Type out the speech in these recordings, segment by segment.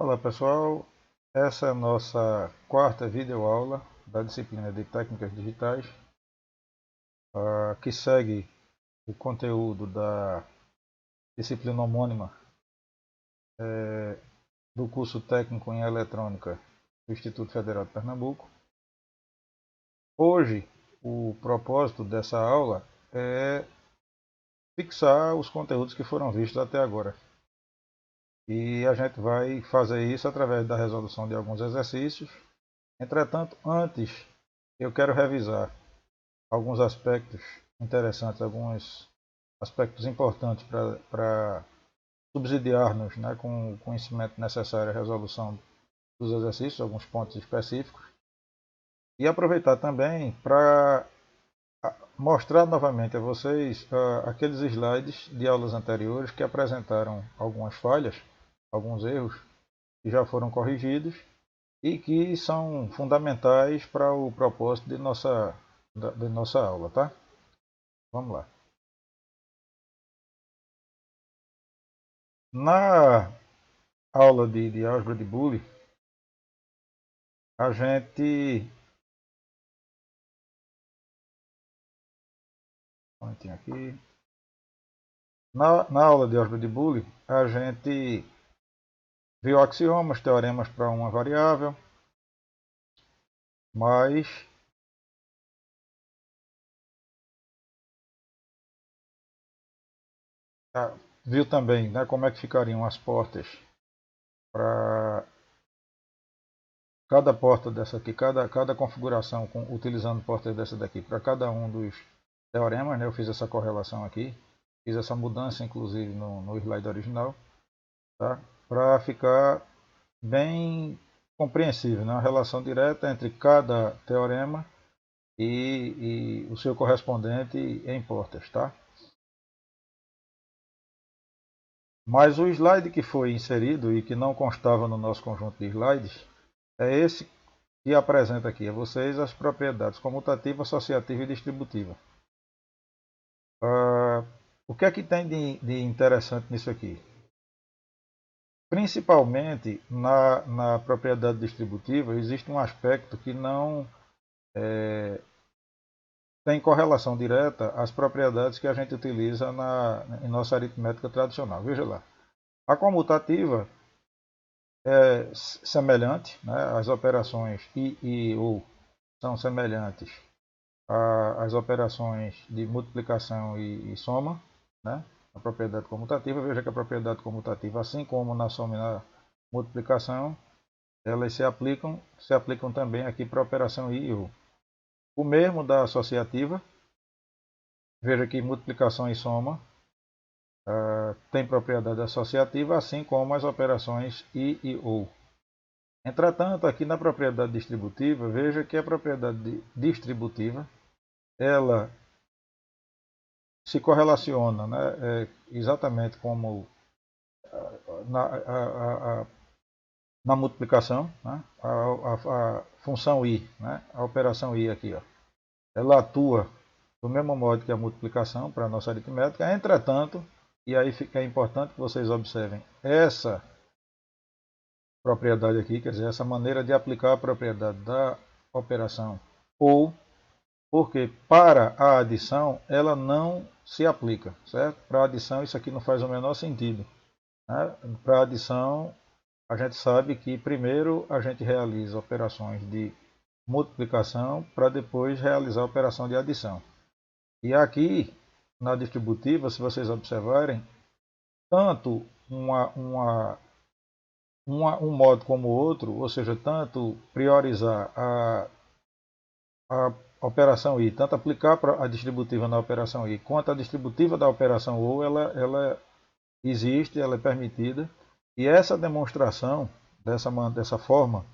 Olá pessoal, essa é a nossa quarta videoaula da disciplina de Técnicas Digitais, que segue o conteúdo da disciplina homônima do curso técnico em eletrônica do Instituto Federal de Pernambuco. Hoje, o propósito dessa aula é fixar os conteúdos que foram vistos até agora. E a gente vai fazer isso através da resolução de alguns exercícios. Entretanto, antes eu quero revisar alguns aspectos interessantes, alguns aspectos importantes para subsidiar-nos, né, com o conhecimento necessário à resolução dos exercícios, alguns pontos específicos, e aproveitar também para mostrar novamente a vocês aqueles slides de aulas anteriores que apresentaram algumas falhas, alguns erros que já foram corrigidos e que são fundamentais para o propósito de nossa aula, tá? Vamos lá. Na aula de álgebra de Boole, a gente... aqui. Na aula de álgebra de Boole, a gente viu axiomas, teoremas para uma variável, mas viu também, né, como é que ficariam as portas para cada porta dessa aqui, cada configuração utilizando portas dessa daqui para cada um dos teoremas, né? Eu fiz essa correlação aqui, fiz essa mudança inclusive no slide original, tá? Para ficar bem compreensível, né? Uma relação direta entre cada teorema e o seu correspondente em portas, tá? Mas o slide que foi inserido e que não constava no nosso conjunto de slides é esse que apresenta aqui a vocês as propriedades comutativa, associativa e distributiva. O que é que tem de interessante nisso aqui? Principalmente na propriedade distributiva, existe um aspecto que não tem correlação direta às propriedades que a gente utiliza em nossa aritmética tradicional. Veja lá. A comutativa é semelhante, né? As operações I e U são semelhantes às operações de multiplicação e soma, né? A propriedade comutativa. Veja que a propriedade comutativa, assim como na soma e na multiplicação, elas se aplicam também aqui para a operação I e U. O mesmo da associativa. Veja que multiplicação e soma tem propriedade associativa, assim como as operações I e U. Entretanto, aqui na propriedade distributiva, veja que a propriedade distributiva ela se correlaciona, né, exatamente como na, na multiplicação, né, a função I, né, a operação I aqui, ó, ela atua do mesmo modo que a multiplicação para a nossa aritmética. Entretanto, e aí é importante que vocês observem essa propriedade aqui, quer dizer, essa maneira de aplicar a propriedade da operação ou, porque para a adição ela não se aplica, certo? Para a adição isso aqui não faz o menor sentido, né? Para a adição a gente sabe que primeiro a gente realiza operações de multiplicação para depois realizar a operação de adição. E aqui na distributiva, se vocês observarem, tanto um modo como o outro, ou seja, tanto priorizar a operação I, tanto aplicar a distributiva na operação I, quanto a distributiva da operação OU, ela existe, ela é permitida. E essa demonstração, dessa forma,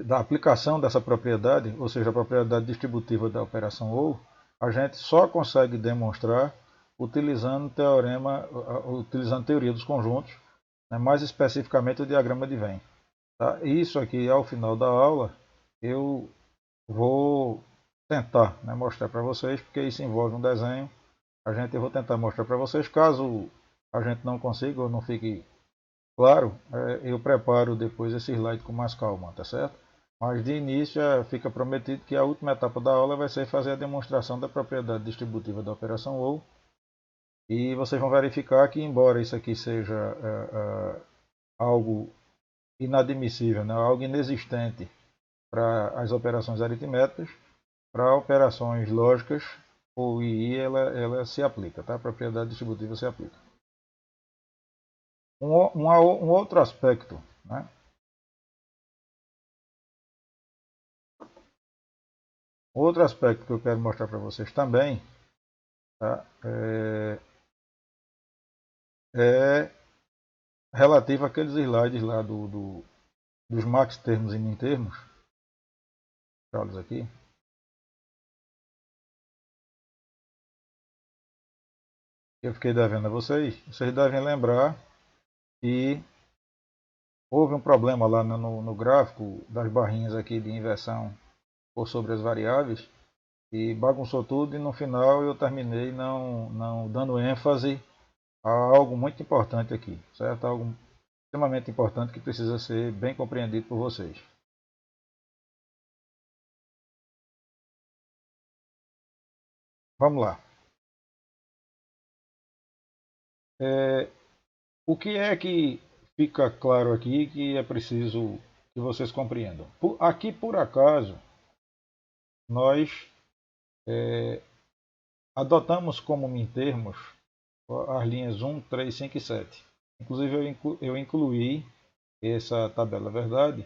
da aplicação dessa propriedade, ou seja, a propriedade distributiva da operação OU, a gente só consegue demonstrar utilizando utilizando teoria dos conjuntos, né, mais especificamente o diagrama de Venn. Tá? Isso aqui, ao final da aula, eu vou tentar, né, mostrar para vocês, porque isso envolve um desenho. Eu vou tentar mostrar para vocês. Caso a gente não consiga ou não fique claro, eu preparo depois esse slide com mais calma, tá certo? Mas de início fica prometido que a última etapa da aula vai ser fazer a demonstração da propriedade distributiva da operação OU. E vocês vão verificar que, embora isso aqui seja algo inadmissível, né, algo inexistente para as operações aritméticas, para operações lógicas, o II ela se aplica, tá? A propriedade distributiva se aplica. Um outro aspecto, né? Outro aspecto que eu quero mostrar para vocês também, tá? É relativo àqueles slides lá dos max termos e min termos. Olha aqui. Eu fiquei devendo a vocês. Vocês devem lembrar que houve um problema lá no gráfico das barrinhas aqui de inversão por sobre as variáveis e bagunçou tudo, e no final eu terminei não dando ênfase a algo muito importante aqui, certo? Algo extremamente importante que precisa ser bem compreendido por vocês. Vamos lá. O que é que fica claro aqui que é preciso que vocês compreendam? Aqui, por acaso, nós adotamos como mintermos as linhas 1, 3, 5 e 7. Inclusive, eu incluí essa tabela verdade,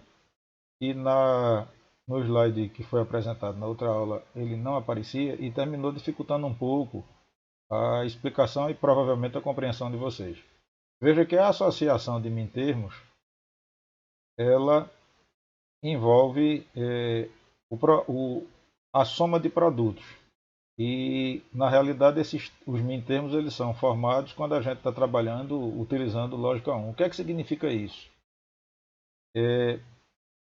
e no slide que foi apresentado na outra aula ele não aparecia e terminou dificultando um pouco a explicação e provavelmente a compreensão de vocês. Veja que a associação de mintermos ela envolve a soma de produtos. E, na realidade, os mintermos eles são formados quando a gente está trabalhando utilizando lógica 1. O que é que significa isso?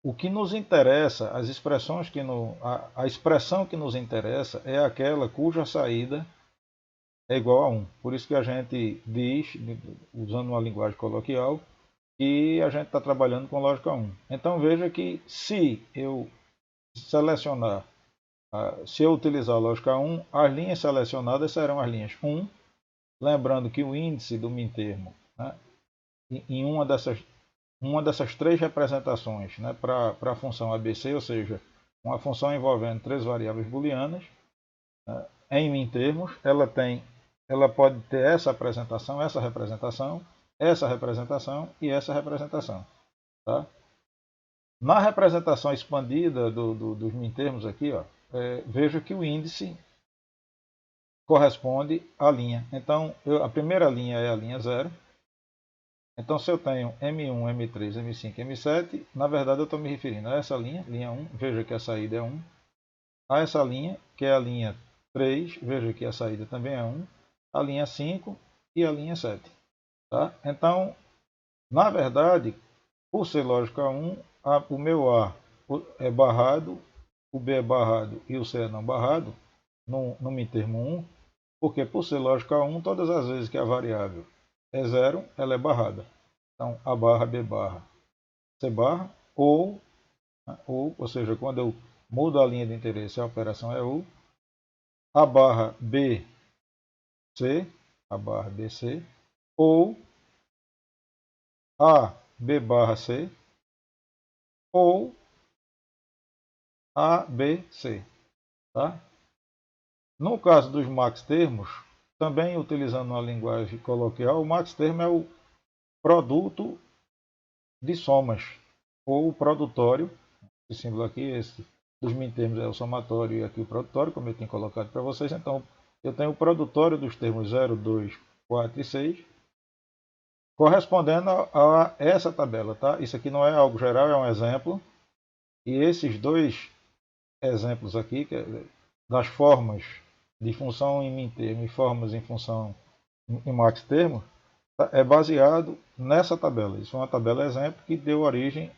O que nos interessa, as expressões a expressão que nos interessa é aquela cuja saída é igual a 1. Por isso que a gente diz, usando uma linguagem coloquial, que a gente está trabalhando com lógica 1. Então veja que se eu selecionar, se eu utilizar a lógica 1, as linhas selecionadas serão as linhas 1, lembrando que o índice do mintermo, né, em uma dessas três representações, né, para a função ABC, ou seja, uma função envolvendo três variáveis booleanas, né, em mintermos, ela pode ter essa representação e essa representação. Tá? Na representação expandida dos mintermos aqui, ó, veja que o índice corresponde à linha. Então, a primeira linha é a linha 0. Então, se eu tenho M1, M3, M5, M7, na verdade eu estou me referindo a essa linha, linha 1, veja que a saída é 1. A essa linha, que é a linha 3, veja que a saída também é 1. A linha 5 e a linha 7. Tá? Então, na verdade, por ser lógica 1, o meu A é barrado, o B é barrado e o C é não barrado, no mintermo 1, porque por ser lógica 1, todas as vezes que a variável é 0, ela é barrada. Então, A barra, B barra, C barra, ou seja, quando eu mudo a linha de interesse, a operação é ou, A barra B, C, A barra B, C, ou A, B barra C, ou A, B, C. Tá? No caso dos max termos, também utilizando uma linguagem coloquial, o max termo é o produto de somas, ou o produtório. Esse símbolo aqui, esse dos min termos é o somatório e aqui o produtório, como eu tinha colocado para vocês. Então, eu tenho o produtório dos termos 0, 2, 4 e 6, correspondendo a essa tabela. Tá? Isso aqui não é algo geral, é um exemplo. E esses dois exemplos aqui, das formas de função em min termo e formas em função em max termo, é baseado nessa tabela. Isso é uma tabela exemplo que deu origem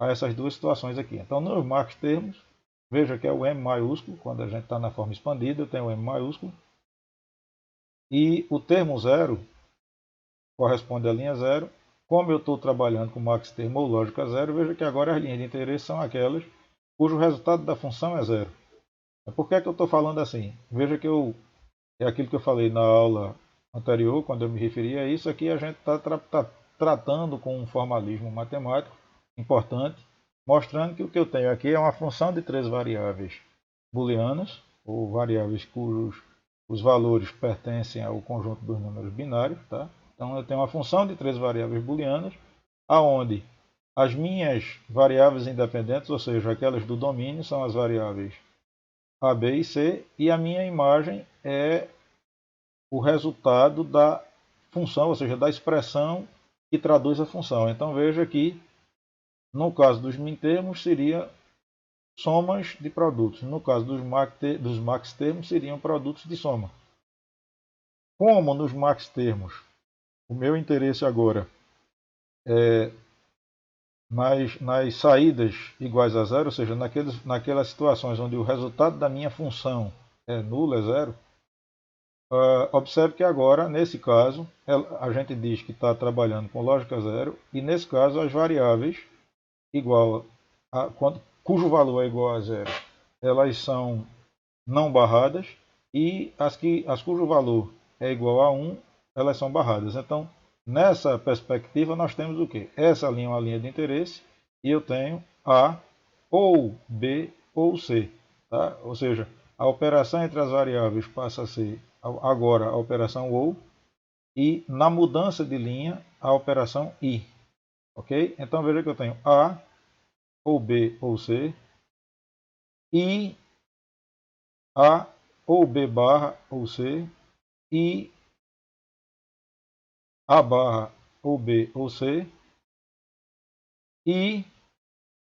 a essas duas situações aqui. Então, nos max termos, veja que é o M maiúsculo, quando a gente está na forma expandida, tem o M maiúsculo. E o termo 0 corresponde à linha 0. Como eu estou trabalhando com max termo ou lógica 0, veja que agora as linhas de interesse são aquelas cujo resultado da função é 0. Por que é que eu estou falando assim? Veja que é aquilo que eu falei na aula anterior, quando eu me referi a isso. Aqui a gente está tratando com um formalismo matemático importante, mostrando que o que eu tenho aqui é uma função de 3 variáveis booleanas, ou variáveis cujos os valores pertencem ao conjunto dos números binários. Tá? Então eu tenho uma função de 3 variáveis booleanas, aonde as minhas variáveis independentes, ou seja, aquelas do domínio, são as variáveis A, B e C, e a minha imagem é o resultado da função, ou seja, da expressão que traduz a função. Então veja que, no caso dos mintermos, seria somas de produtos. No caso dos max termos, seriam produtos de soma. Como nos max termos, o meu interesse agora é nas saídas iguais a zero, ou seja, naquelas situações onde o resultado da minha função é nulo, é zero. Observe que agora, nesse caso, a gente diz que está trabalhando com lógica zero, e nesse caso as variáveis cujo valor é igual a zero, elas são não barradas, e as cujo valor é igual a 1, elas são barradas. Então, nessa perspectiva, nós temos o quê? Essa linha é uma linha de interesse, e eu tenho A ou B ou C. Tá? Ou seja, a operação entre as variáveis passa a ser agora a operação OU, e na mudança de linha, a operação I. Ok? Então veja que eu tenho A ou B ou C, I, A ou B barra ou C, I, A barra ou B ou C, I,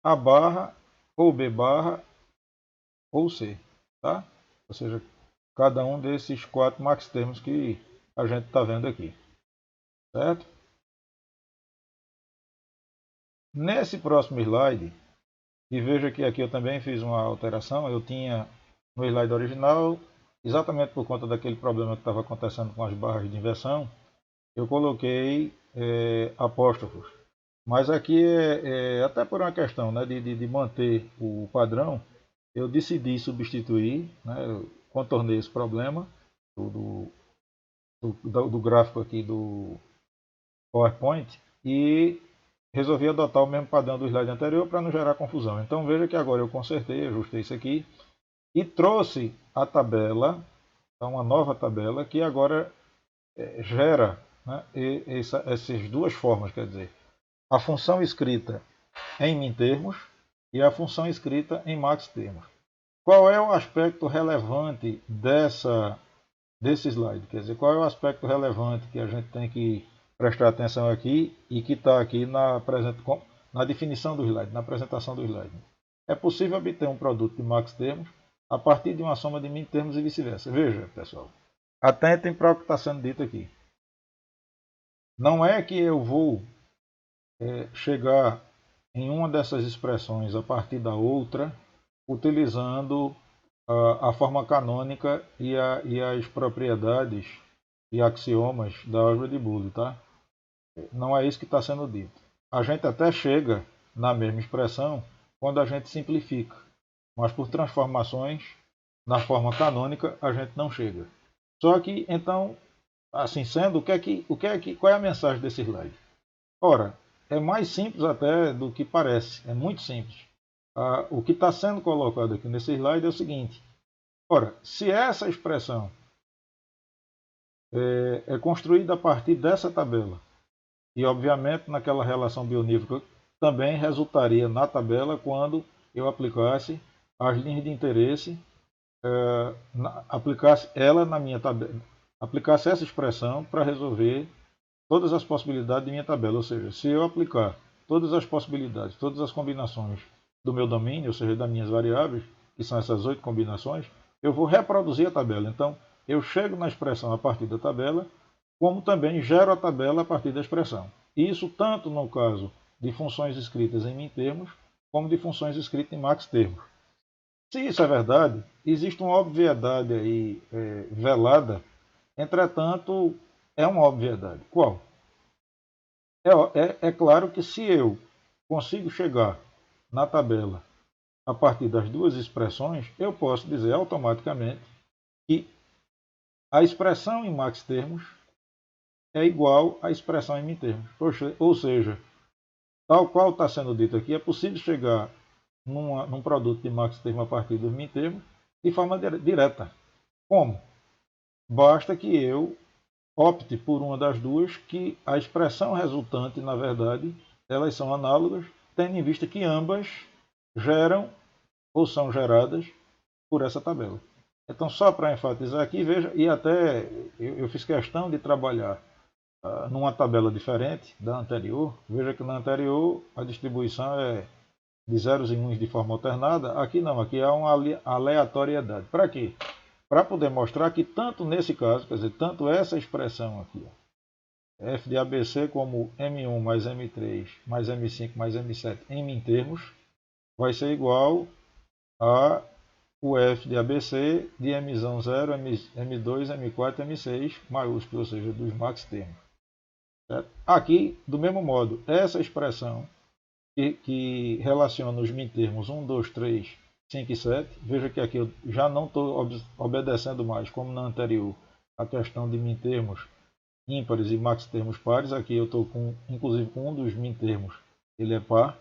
A barra ou B barra ou C. Tá? Ou seja, cada um desses 4 max termos que a gente está vendo aqui. Certo? Nesse próximo slide, e veja que aqui eu também fiz uma alteração. Eu tinha no slide original, exatamente por conta daquele problema que estava acontecendo com as barras de inversão, eu coloquei apóstrofos. Mas aqui, até por uma questão, né, de manter o padrão, eu decidi substituir, né, eu contornei esse problema do gráfico aqui do PowerPoint e resolvi adotar o mesmo padrão do slide anterior para não gerar confusão. Então veja que agora eu consertei, ajustei isso aqui e trouxe a tabela, uma nova tabela que agora gera, né, essas duas formas, quer dizer, a função escrita em mintermos e a função escrita em maxtermos. Qual é o aspecto relevante desse slide? Quer dizer, qual é o aspecto relevante que a gente tem que prestar atenção aqui e que está aqui na definição do slide, na apresentação do slide? É possível obter um produto de max termos a partir de uma soma de min termos e vice-versa. Veja, pessoal, atentem para o que está sendo dito aqui. Não é que eu vou chegar em uma dessas expressões a partir da outra, utilizando a forma canônica e as propriedades e axiomas da álgebra de Boole, tá? Não é isso que está sendo dito. A gente até chega na mesma expressão quando a gente simplifica, mas por transformações na forma canônica a gente não chega. Só que, então, assim sendo, qual é a mensagem desse slide? Ora, é mais simples até do que parece, é muito simples. O que está sendo colocado aqui nesse slide é o seguinte: ora, se essa expressão é construída a partir dessa tabela, e obviamente naquela relação bionívoca também resultaria na tabela quando eu aplicasse as linhas de interesse, aplicasse ela na minha tabela, aplicasse essa expressão para resolver todas as possibilidades de minha tabela. Ou seja, se eu aplicar todas as possibilidades, todas as combinações do meu domínio, ou seja, das minhas variáveis, que são essas 8 combinações, eu vou reproduzir a tabela. Então, eu chego na expressão a partir da tabela, como também gero a tabela a partir da expressão. Isso tanto no caso de funções escritas em min-termos, como de funções escritas em max-termos. Se isso é verdade, existe uma obviedade aí velada, entretanto, é uma obviedade. Qual? É claro que se eu consigo chegar na tabela a partir das duas expressões, eu posso dizer automaticamente que a expressão em max termos é igual à expressão em min termos. Ou seja, tal qual está sendo dito aqui, é possível chegar num produto de max termo a partir dos min termos de forma direta. Como? Basta que eu opte por uma das duas, que a expressão resultante, na verdade, elas são análogas, tendo em vista que ambas geram ou são geradas por essa tabela. Então, só para enfatizar aqui, veja, e até eu fiz questão de trabalhar numa tabela diferente da anterior. Veja que na anterior a distribuição é de zeros e uns de forma alternada. Aqui não, aqui há uma aleatoriedade. Para quê? Para poder mostrar que tanto nesse caso, quer dizer, tanto essa expressão aqui, ó, f de ABC como M1 mais M3 mais M5 mais M7 em min termos, vai ser igual a o f de ABC de M0, M2, M4, M6 maiúsculo, ou seja, dos max termos. Certo? Aqui, do mesmo modo, essa expressão que relaciona os min termos 1, 2, 3, 5 e 7, veja que aqui eu já não estou obedecendo mais, como na anterior, a questão de min termos ímpares e max termos pares. Aqui eu estou inclusive com um dos min termos, ele é par,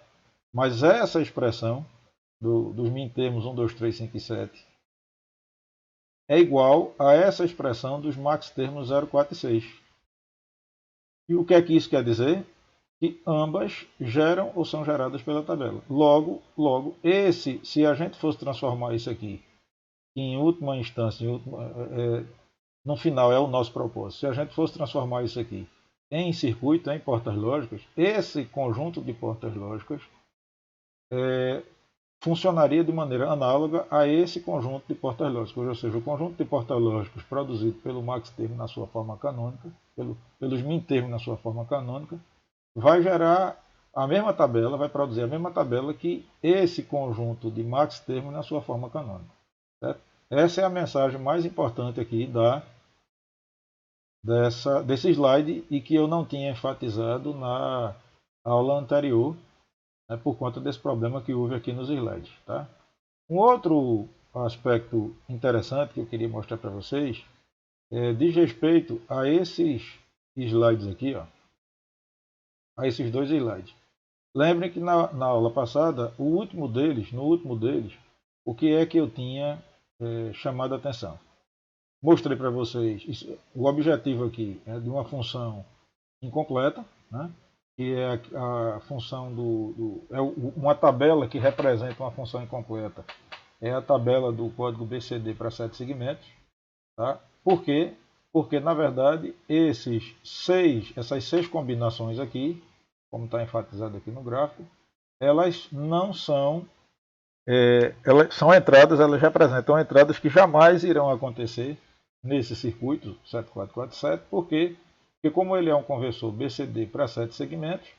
mas essa expressão dos min termos 1, 2, 3, 5 e 7 é igual a essa expressão dos max termos 0, 4 e 6. E o que é que isso quer dizer? Que ambas geram ou são geradas pela tabela. Logo, se a gente fosse transformar isso aqui, em última instância, no final é o nosso propósito, se a gente fosse transformar isso aqui em circuito, em portas lógicas, esse conjunto de portas lógicas funcionaria de maneira análoga a esse conjunto de portas lógicas, ou seja, o conjunto de portas lógicas produzido pelo max termo na sua forma canônica, pelos min termos na sua forma canônica, vai gerar a mesma tabela, vai produzir a mesma tabela que esse conjunto de max termos na sua forma canônica. Certo? Essa é a mensagem mais importante aqui desse slide e que eu não tinha enfatizado na aula anterior, por conta desse problema que houve aqui nos slides. Tá? Um outro aspecto interessante que eu queria mostrar para vocês diz respeito a esses slides aqui, ó, a esses dois slides. Lembrem que na aula passada, no último deles, o que é que eu tinha chamado a atenção? Mostrei para vocês, o objetivo aqui é de uma função incompleta, né? Que é a função uma tabela que representa uma função incompleta. É a tabela do código BCD para 7 segmentos. Tá? Por quê? Porque, na verdade, essas seis combinações aqui, como está enfatizado aqui no gráfico, elas não são, elas são entradas, elas representam entradas que jamais irão acontecer nesse circuito 7447, porque como ele é um conversor BCD para 7 segmentos,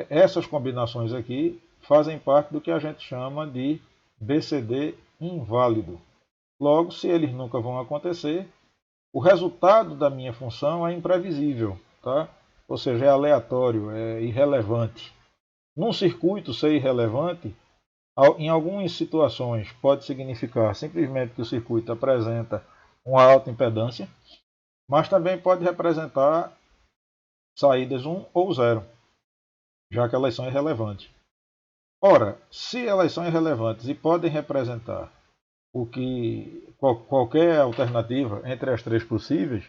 essas combinações aqui fazem parte do que a gente chama de BCD inválido. Logo, se eles nunca vão acontecer, o resultado da minha função é imprevisível, tá? Ou seja, é aleatório, é irrelevante. Num circuito ser irrelevante, em algumas situações pode significar simplesmente que o circuito apresenta uma alta impedância, mas também pode representar saídas 1 ou 0, já que elas são irrelevantes. Ora, se elas são irrelevantes e podem representar qualquer alternativa entre as três possíveis,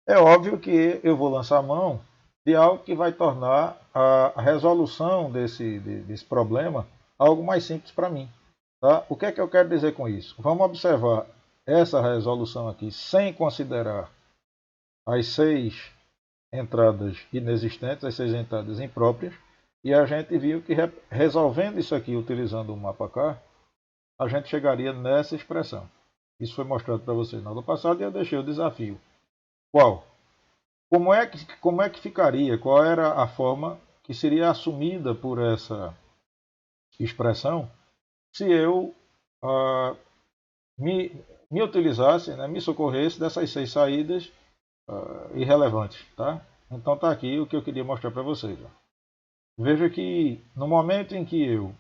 é óbvio que eu vou lançar mão de algo que vai tornar a resolução desse problema algo mais simples para mim. Tá? O que é que eu quero dizer com isso? Vamos observar essa resolução aqui sem considerar as 6 entradas inexistentes, as 6 entradas impróprias, e a gente viu que resolvendo isso aqui utilizando o mapa K, a gente chegaria nessa expressão. Isso foi mostrado para vocês na aula passada e eu deixei o desafio. Qual? Como é que ficaria? Qual era a forma que seria assumida por essa expressão se eu me utilizasse, me socorresse dessas 6 saídas irrelevantes? Tá? Então está aqui o que eu queria mostrar para vocês. Ó. Veja que no momento em que eu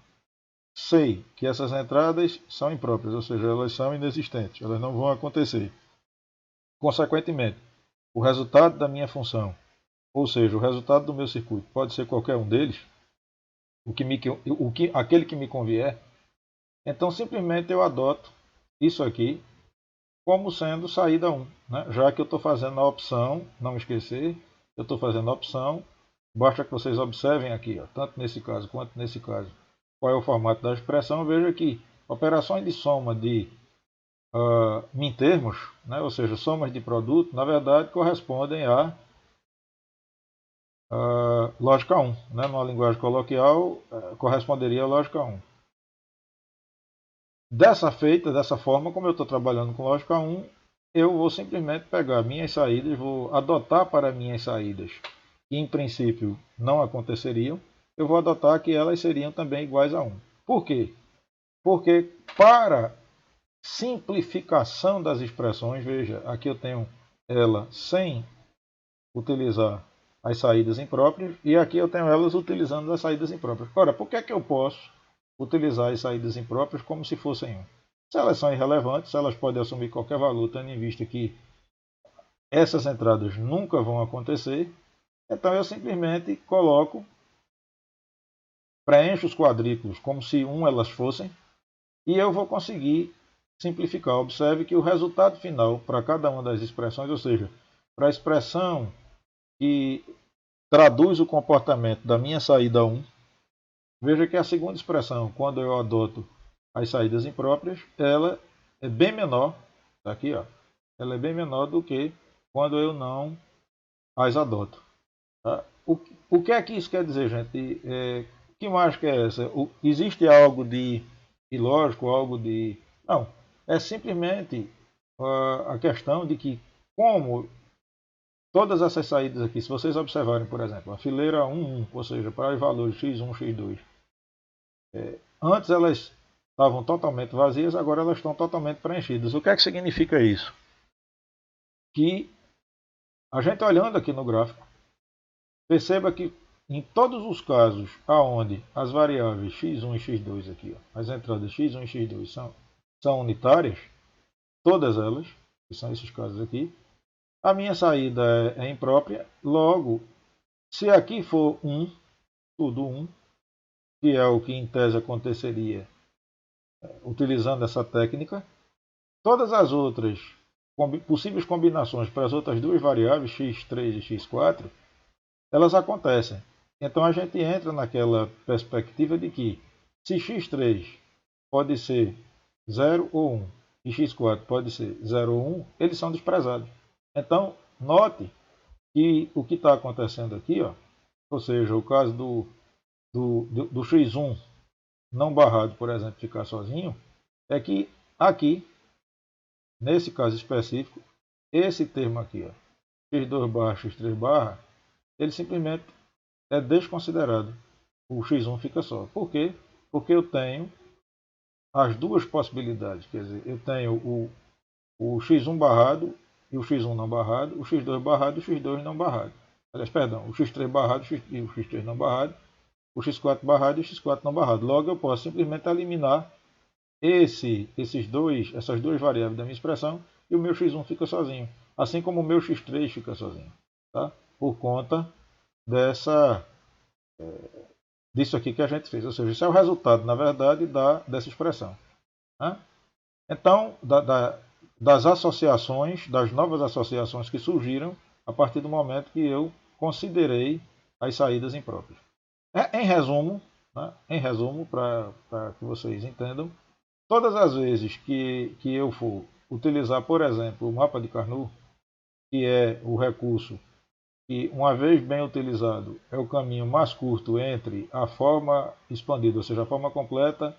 sei que essas entradas são impróprias, ou seja, elas são inexistentes, elas não vão acontecer. Consequentemente, o resultado da minha função, ou seja, o resultado do meu circuito, pode ser qualquer um deles, aquele que me convier, então simplesmente eu adoto isso aqui como sendo saída 1. Né? Já que eu estou fazendo a opção, não esquecer, eu estou fazendo a opção, basta que vocês observem aqui, ó, tanto nesse caso quanto nesse caso, qual é o formato da expressão. Veja que operações de soma de mintermos, né, ou seja, somas de produto, na verdade correspondem à lógica 1. Né, numa linguagem coloquial, corresponderia à lógica 1. Dessa forma, como eu estou trabalhando com lógica 1, eu vou simplesmente pegar minhas saídas, vou adotar para minhas saídas, que em princípio não aconteceriam, eu vou adotar que elas seriam também iguais a 1. Por quê? Porque para simplificação das expressões, veja, aqui eu tenho ela sem utilizar as saídas impróprias e aqui eu tenho elas utilizando as saídas impróprias. Ora, por que é que eu posso utilizar as saídas impróprias como se fossem 1? Se elas são irrelevantes, se elas podem assumir qualquer valor, tendo em vista que essas entradas nunca vão acontecer, então eu simplesmente preencho os quadrículos como se 1 elas fossem, e eu vou conseguir simplificar. Observe que o resultado final para cada uma das expressões, ou seja, para a expressão que traduz o comportamento da minha saída 1, veja que a segunda expressão, quando eu adoto as saídas impróprias, ela é bem menor, tá aqui, ó, ela é bem menor do que quando eu não as adoto. Tá? O que é que isso quer dizer, gente? Que mágica é essa? Existe algo de ilógico, algo de... Não, é simplesmente a questão de que, como todas essas saídas aqui, se vocês observarem, por exemplo, a fileira 1, 1, ou seja, para os valores x1, x2, antes elas estavam totalmente vazias, agora elas estão totalmente preenchidas. O que é que significa isso? Que a gente olhando aqui no gráfico, perceba que em todos os casos aonde as variáveis x1 e x2 aqui, ó, as entradas x1 e x2 são unitárias, todas elas, que são esses casos aqui, a minha saída é imprópria. Logo, se aqui for 1, tudo 1, que é o que em tese aconteceria utilizando essa técnica, todas as outras possíveis combinações para as outras duas variáveis, x3 e x4, elas acontecem. Então a gente entra naquela perspectiva de que se x3 pode ser 0 ou 1 e x4 pode ser 0 ou 1, eles são desprezados. Então note que o que está acontecendo aqui, ó, ou seja, o caso do x1 não barrado, por exemplo, ficar sozinho, é que aqui, nesse caso específico, esse termo aqui, ó, x2 barra, x3 barra, ele simplesmente é desconsiderado. O x1 fica só. Por quê? Porque eu tenho as duas possibilidades. Quer dizer, eu tenho o x1 barrado e o x1 não barrado, o x2 barrado e o x2 não barrado. Aliás, perdão, o x3 barrado e o x3 não barrado, o x4 barrado e o x4 não barrado. Logo, eu posso simplesmente eliminar essas duas variáveis da minha expressão e o meu x1 fica sozinho. Assim como o meu x3 fica sozinho. Tá? Por conta disso aqui que a gente fez. Ou seja, isso é o resultado, na verdade, dessa expressão. Né? Então, das associações, das novas associações que surgiram a partir do momento que eu considerei as saídas impróprias. Em resumo, né? Para que vocês entendam, todas as vezes que eu for utilizar, por exemplo, o mapa de Carnot, que é o recurso que, uma vez bem utilizado, é o caminho mais curto entre a forma expandida, ou seja, a forma completa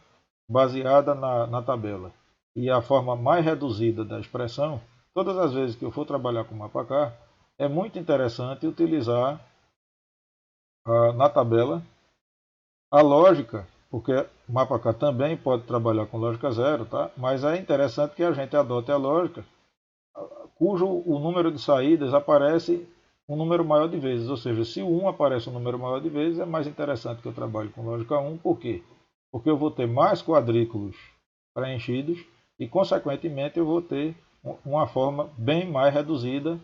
baseada na tabela, e a forma mais reduzida da expressão, todas as vezes que eu for trabalhar com mapa K, é muito interessante utilizar na tabela a lógica, porque o mapa K também pode trabalhar com lógica zero, tá? Mas é interessante que a gente adote a lógica cujo o número de saídas aparece um número maior de vezes. Ou seja, se o 1 aparece um número maior de vezes, é mais interessante que eu trabalhe com lógica 1. Por quê? Porque eu vou ter mais quadrículos preenchidos e, consequentemente, eu vou ter uma forma bem mais reduzida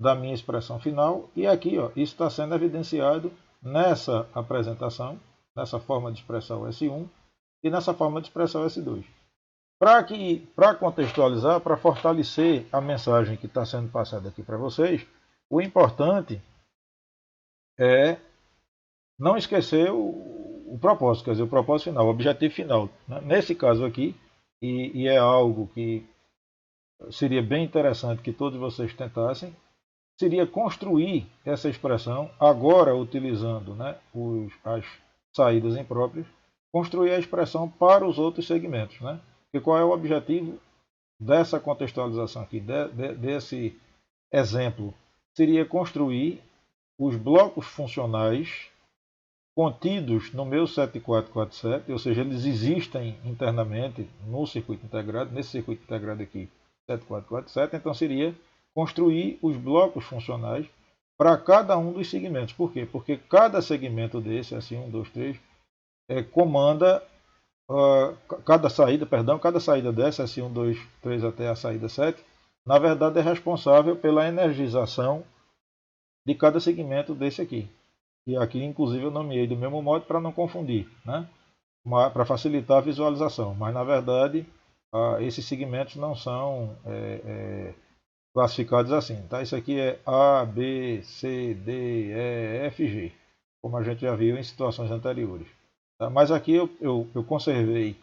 da minha expressão final. E aqui, ó, isso está sendo evidenciado nessa apresentação, nessa forma de expressar o S1 e nessa forma de expressar o S2. Para contextualizar, para fortalecer a mensagem que está sendo passada aqui para vocês, o importante é não esquecer o propósito, quer dizer, o propósito final, o objetivo final. Nesse caso aqui, e é algo que seria bem interessante que todos vocês tentassem, seria construir essa expressão, agora utilizando, né, as saídas impróprias, construir a expressão para os outros segmentos. Né? E qual é o objetivo dessa contextualização aqui, desse exemplo? Seria construir os blocos funcionais contidos no meu 7447, ou seja, eles existem internamente no circuito integrado, nesse circuito integrado aqui, 7447, então seria construir os blocos funcionais para cada um dos segmentos. Por quê? Porque cada segmento desse, assim, 1, 2, 3, comanda cada saída dessa, S1, 2, 3 até a saída 7, na verdade é responsável pela energização de cada segmento desse aqui. E aqui, inclusive, eu nomeei do mesmo modo para não confundir, né? Para facilitar a visualização. Mas, na verdade, esses segmentos não são classificados assim. Tá? Isso aqui é A, B, C, D, E, F, G, como a gente já viu em situações anteriores. Tá? Mas aqui eu conservei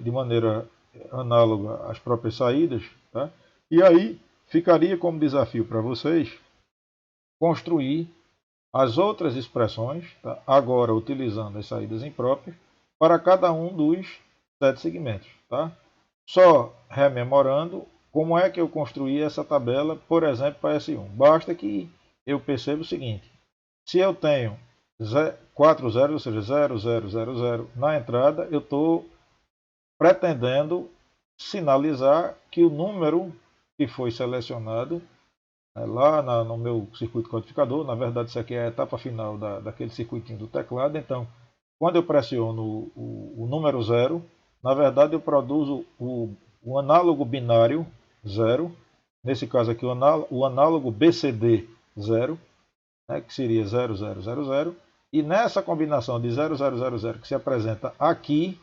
de maneira análoga às próprias saídas. Tá? E aí ficaria como desafio para vocês construir as outras expressões, tá? Agora utilizando as saídas impróprias, para cada um dos 7 segmentos. Tá? Só rememorando como é que eu construí essa tabela, por exemplo, para S1. Basta que eu perceba o seguinte: se eu tenho 4 zeros, ou seja, 0, 0, 0, 0 na entrada, eu estou pretendendo sinalizar que o número que foi selecionado lá no meu circuito codificador, na verdade isso aqui é a etapa final daquele circuitinho do teclado, então quando eu pressiono o número 0, na verdade eu produzo o análogo binário 0, nesse caso aqui o análogo BCD 0, né, que seria 0, 0, 0, 0, e nessa combinação de 0, 0, 0, 0 que se apresenta aqui,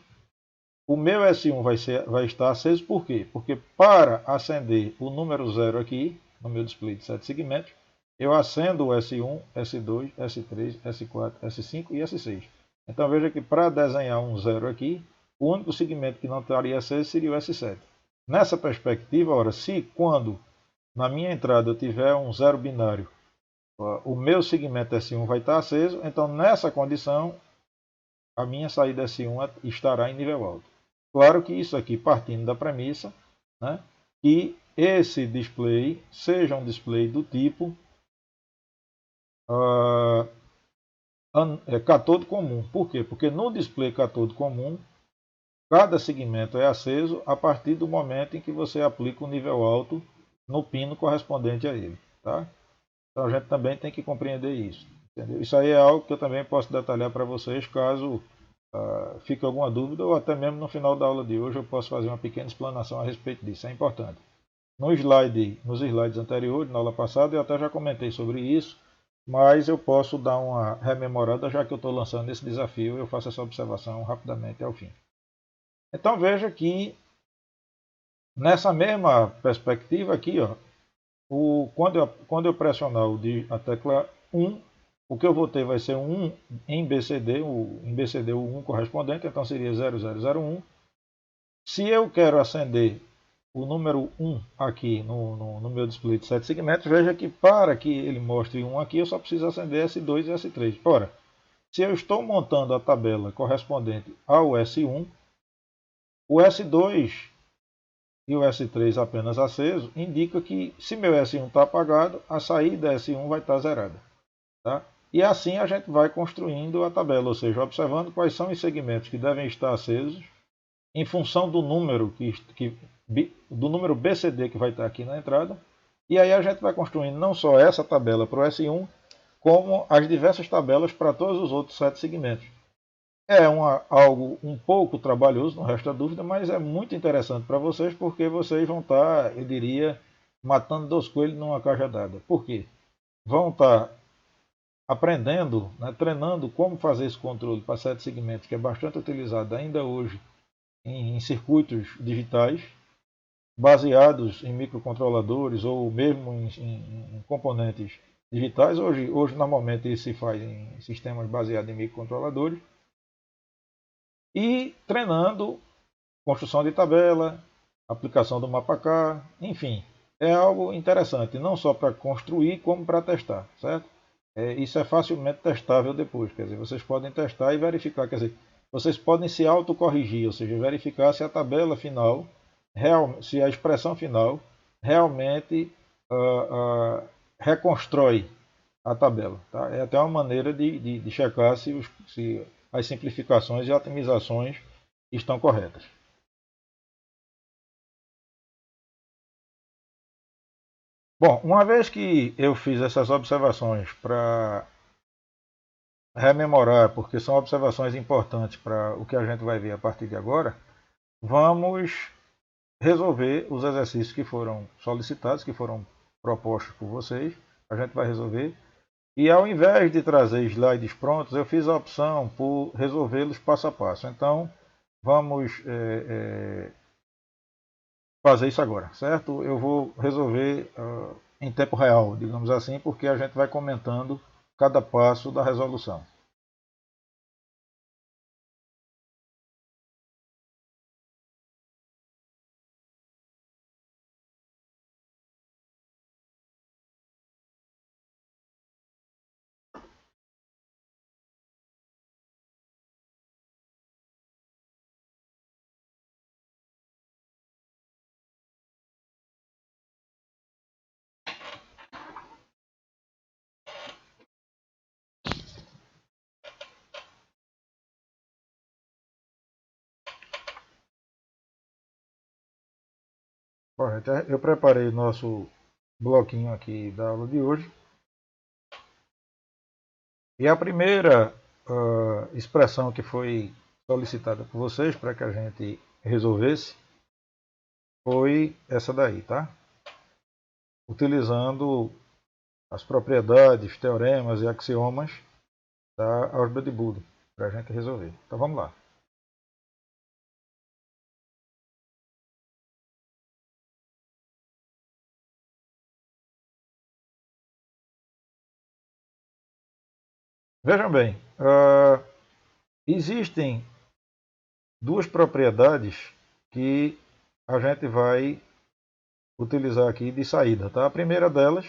o meu S1 vai estar aceso. Por quê? Porque para acender o número 0 aqui, no meu display de 7 segmentos, eu acendo o S1, S2, S3, S4, S5 e S6. Então veja que para desenhar um 0 aqui, o único segmento que não estaria aceso seria o S7. Nessa perspectiva, ora, se quando na minha entrada eu tiver um 0 binário, o meu segmento S1 vai estar aceso, então nessa condição a minha saída S1 estará em nível alto. Claro que isso aqui partindo da premissa, né, que esse display seja um display do tipo cátodo comum. Por quê? Porque no display cátodo comum, cada segmento é aceso a partir do momento em que você aplica um nível alto no pino correspondente a ele. Tá? Então a gente também tem que compreender isso. Entendeu? Isso aí é algo que eu também posso detalhar para vocês caso fique alguma dúvida, ou até mesmo no final da aula de hoje eu posso fazer uma pequena explanação a respeito disso. É importante. Nos slides anteriores, na aula passada, eu até já comentei sobre isso, mas eu posso dar uma rememorada, já que eu estou lançando esse desafio, eu faço essa observação rapidamente ao fim. Então veja que nessa mesma perspectiva aqui, ó, quando eu pressionar a tecla 1, o que eu vou ter vai ser um 1 em BCD, o 1 correspondente, então seria 0001. Se eu quero acender o número 1 aqui no meu display de 7 segmentos, veja que para que ele mostre 1 aqui, eu só preciso acender S2 e S3. Ora, se eu estou montando a tabela correspondente ao S1, o S2 e o S3 apenas aceso, indica que se meu S1 está apagado, a saída S1 vai estar zerada. Tá? E assim a gente vai construindo a tabela, ou seja, observando quais são os segmentos que devem estar acesos em função do número do número BCD que vai estar aqui na entrada E aí a gente vai construindo não só essa tabela para o S1, como as diversas tabelas para todos os outros 7 segmentos. É algo um pouco trabalhoso, não resta dúvida, mas é muito interessante para vocês, porque vocês vão estar, eu diria, matando 2 coelhos numa cajadada. Por quê? Vão estar aprendendo, né, treinando como fazer esse controle para 7 segmentos, que é bastante utilizado ainda hoje em circuitos digitais, baseados em microcontroladores ou mesmo em componentes digitais. Hoje, normalmente, isso se faz em sistemas baseados em microcontroladores. E treinando construção de tabela, aplicação do mapa K, enfim, é algo interessante, não só para construir, como para testar, certo? Isso é facilmente testável depois, quer dizer, vocês podem testar e verificar, quer dizer, vocês podem se autocorrigir, ou seja, verificar se a tabela final, se a expressão final realmente reconstrói a tabela. Tá? É até uma maneira de checar se as simplificações e otimizações estão corretas. Bom, uma vez que eu fiz essas observações para rememorar, porque são observações importantes para o que a gente vai ver a partir de agora, vamos resolver os exercícios que foram solicitados, que foram propostos por vocês. A gente vai resolver. E ao invés de trazer slides prontos, eu fiz a opção por resolvê-los passo a passo. Então, vamos fazer isso agora, certo? Eu vou resolver em tempo real, digamos assim, porque a gente vai comentando cada passo da resolução. Correto. Eu preparei o nosso bloquinho aqui da aula de hoje. E a primeira expressão que foi solicitada por vocês para que a gente resolvesse foi essa daí, tá? Utilizando as propriedades, teoremas e axiomas da álgebra de Boole para a gente resolver. Então vamos lá. Vejam bem, existem duas propriedades que a gente vai utilizar aqui de saída. Tá? A primeira delas,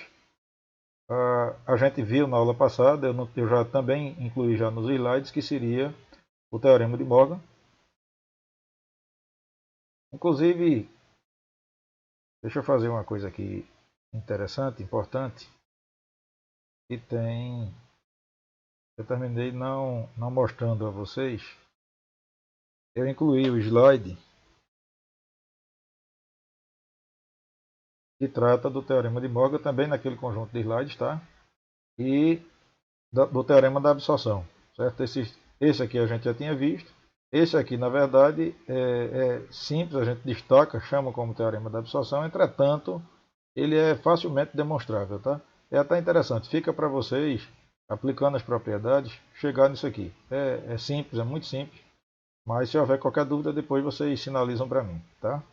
a gente viu na aula passada, eu já também incluí já nos slides, que seria o Teorema de Morgan. Inclusive, deixa eu fazer uma coisa aqui interessante, importante, que tem... Eu terminei não mostrando a vocês. Eu incluí o slide que trata do Teorema de Morgan também naquele conjunto de slides, tá? E do Teorema da Absorção, certo? Esse aqui a gente já tinha visto. Esse aqui, na verdade, é simples, a gente destaca, chama como Teorema da Absorção, entretanto, ele é facilmente demonstrável, tá? É até interessante, fica para vocês, aplicando as propriedades, chegar nisso aqui. É simples, é muito simples, mas se houver qualquer dúvida, depois vocês sinalizam para mim, tá?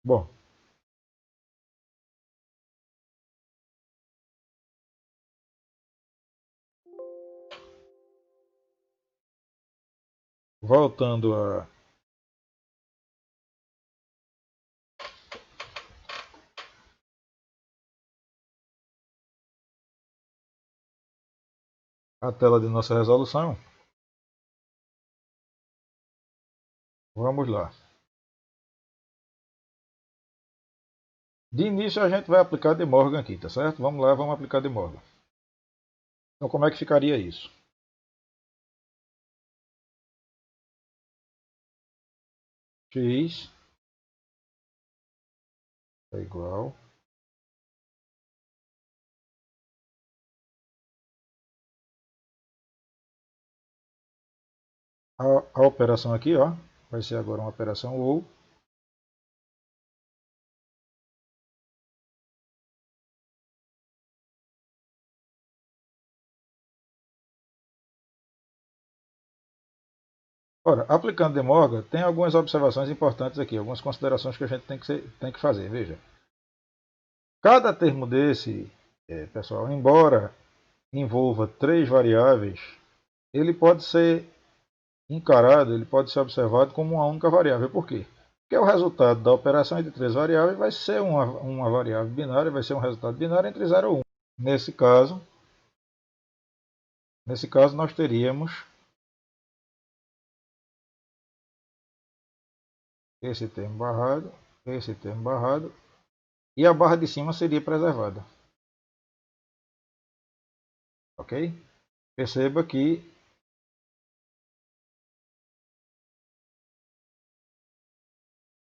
Bom, voltando à tela de nossa resolução, vamos lá. De início a gente vai aplicar De Morgan aqui, tá certo? Vamos lá, vamos aplicar De Morgan. Então como é que ficaria isso? X é igual a operação aqui, ó, vai ser agora uma operação ou. Ora, aplicando De Morgan, tem algumas observações importantes aqui, algumas considerações que a gente tem que fazer. Veja, cada termo desse, pessoal, embora envolva três variáveis, ele pode ser encarado, ele pode ser observado como uma única variável. Por quê? Porque o resultado da operação entre três variáveis vai ser uma variável binária, vai ser um resultado binário entre 0 e 1. Nesse caso nós teríamos esse termo barrado, e a barra de cima seria preservada. Ok? Perceba que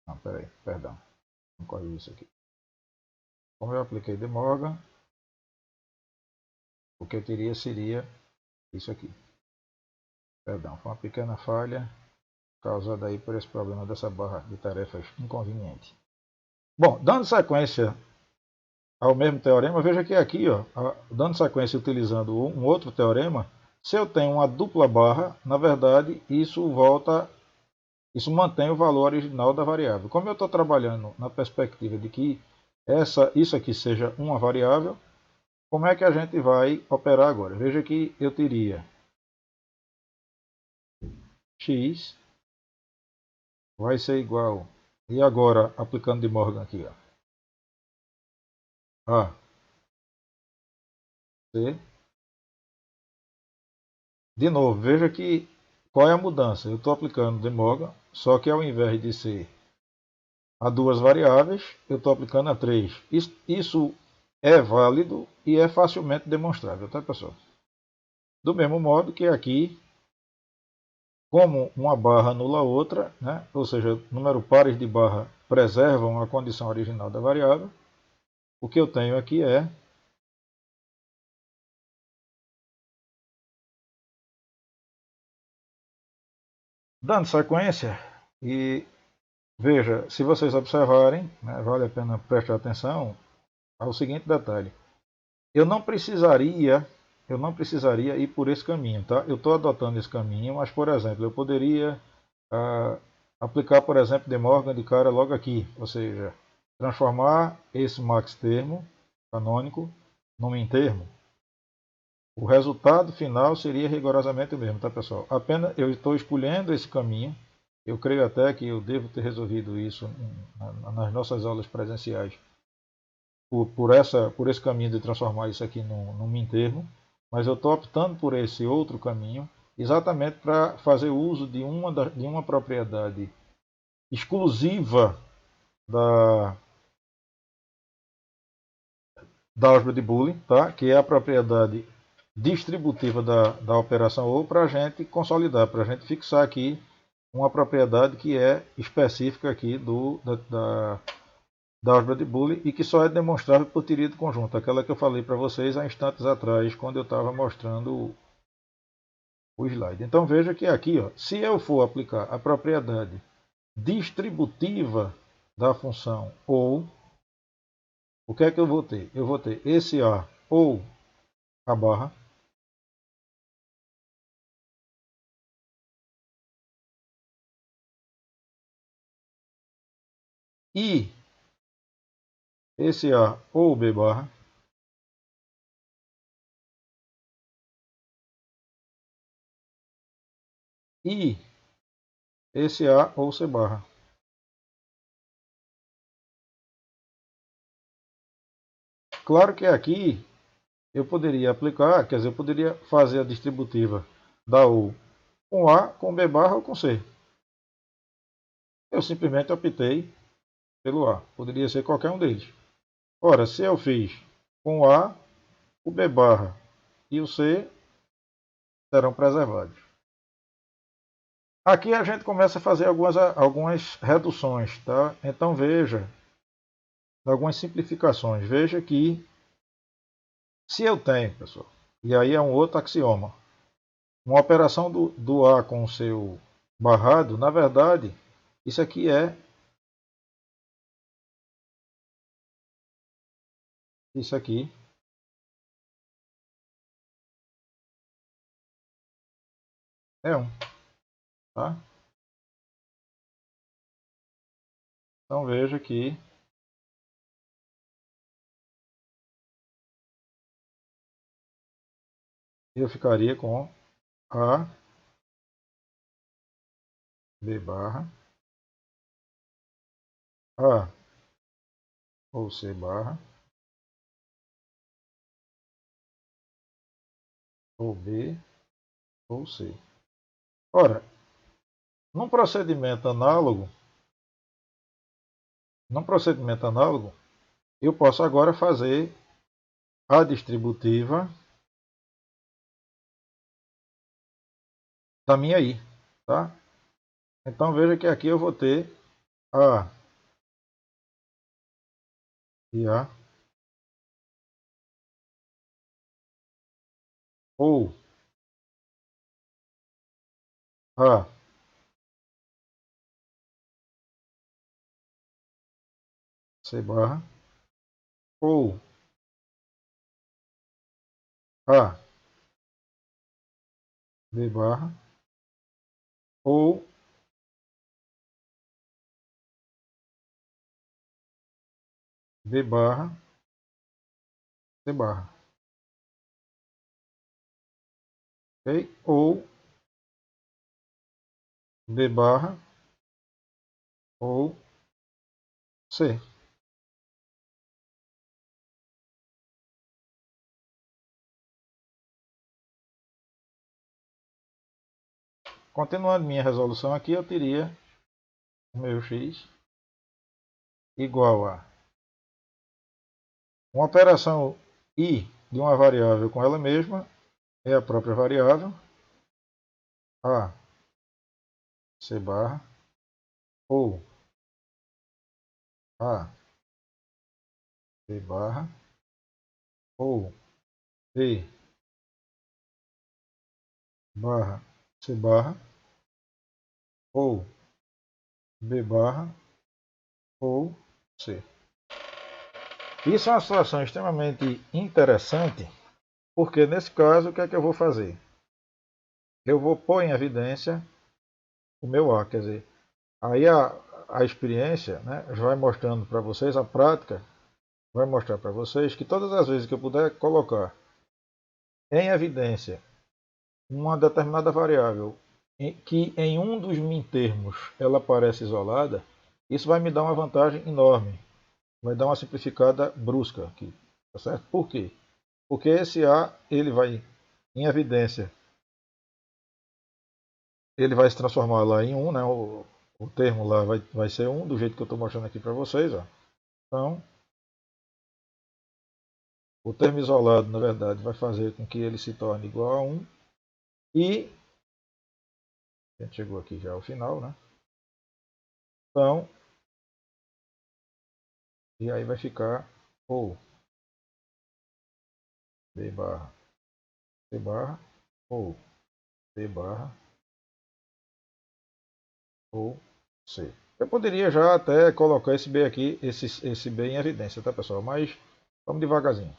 não, perdão. Vamos corrigir isso aqui. Como eu apliquei De Morgan, o que eu teria seria isso aqui. Perdão, foi uma pequena falha causada aí por esse problema dessa barra de tarefas inconveniente. Bom, dando sequência ao mesmo teorema, veja que aqui, ó, dando sequência utilizando um outro teorema, se eu tenho uma dupla barra, na verdade, isso mantém o valor original da variável. Como eu estou trabalhando na perspectiva de que isso aqui seja uma variável, como é que a gente vai operar agora? Veja que eu teria x vai ser igual, e agora aplicando De Morgan aqui, ó, a c. De novo, veja que qual é a mudança? Eu estou aplicando De Morgan, só que ao invés de ser a duas variáveis, eu estou aplicando a três. Isso é válido e é facilmente demonstrável, tá, pessoal? Do mesmo modo que aqui, como uma barra anula a outra, né? Ou seja, número pares de barra preservam a condição original da variável, o que eu tenho aqui é dando sequência, e veja, se vocês observarem, né, vale a pena prestar atenção ao seguinte detalhe. Eu não precisaria ir por esse caminho, tá? Eu estou adotando esse caminho, mas, por exemplo, eu poderia aplicar, por exemplo, De Morgan de cara logo aqui, ou seja, transformar esse max termo canônico num min termo. O resultado final seria rigorosamente o mesmo, tá, pessoal? Apenas eu estou escolhendo esse caminho. Eu creio até que eu devo ter resolvido isso nas nossas aulas presenciais por esse caminho de transformar isso aqui num min termo, mas eu estou optando por esse outro caminho exatamente para fazer uso de uma propriedade exclusiva da álgebra de Boolean, tá? Que é a propriedade distributiva da operação ou, para a gente consolidar, para a gente fixar aqui uma propriedade que é específica aqui da álgebra de Boolean e que só é demonstrável por teoria de conjunto, aquela que eu falei para vocês há instantes atrás, quando eu estava mostrando o slide. Então veja que aqui, ó, se eu for aplicar a propriedade distributiva da função ou, o que é que eu vou ter? Eu vou ter esse A ou a barra e esse A ou B barra e esse A ou C barra. Claro que aqui eu poderia aplicar, quer dizer, eu poderia fazer a distributiva da U com A, com B barra ou com C. Eu simplesmente optei pelo A. Poderia ser qualquer um deles. Ora, se eu fiz com o A, o B barra e o C serão preservados. Aqui a gente começa a fazer algumas reduções, tá? Então veja, algumas simplificações. Veja que se eu tenho, pessoal, e aí é um outro axioma, uma operação do A com o seu barrado, na verdade, isso aqui é isso aqui é 1, tá? Então veja que eu ficaria com A, B barra, A ou C barra, ou B ou C. Ora, num procedimento análogo, eu posso agora fazer a distributiva da minha I, tá? Então veja que aqui eu vou ter A e A, ou A, C barra, ou A, B barra, ou B barra, C barra, ok? Ou B barra, ou C. Continuando minha resolução aqui, eu teria o meu x igual a uma operação I de uma variável com ela mesma, é a própria variável, A, C barra, ou A, B barra, ou B barra, C barra, ou B barra, ou C. Isso é uma situação extremamente interessante, porque nesse caso, o que é que eu vou fazer? Eu vou pôr em evidência o meu A, quer dizer, aí a experiência, né, vai mostrando para vocês, a prática vai mostrar para vocês que todas as vezes que eu puder colocar em evidência uma determinada variável que em um dos mintermos ela aparece isolada, isso vai me dar uma vantagem enorme, vai dar uma simplificada brusca aqui, tá certo? Por quê? Porque esse A, ele vai em evidência, ele vai se transformar lá em 1, né? O termo lá vai ser 1, do jeito que eu estou mostrando aqui para vocês, ó. Então, o termo isolado, na verdade, vai fazer com que ele se torne igual a 1. E a gente chegou aqui já ao final, né? Então, e aí vai ficar ou B barra, C barra, ou B barra, ou C. Eu poderia já até colocar esse B aqui, esse B em evidência, tá pessoal? Mas vamos devagarzinho.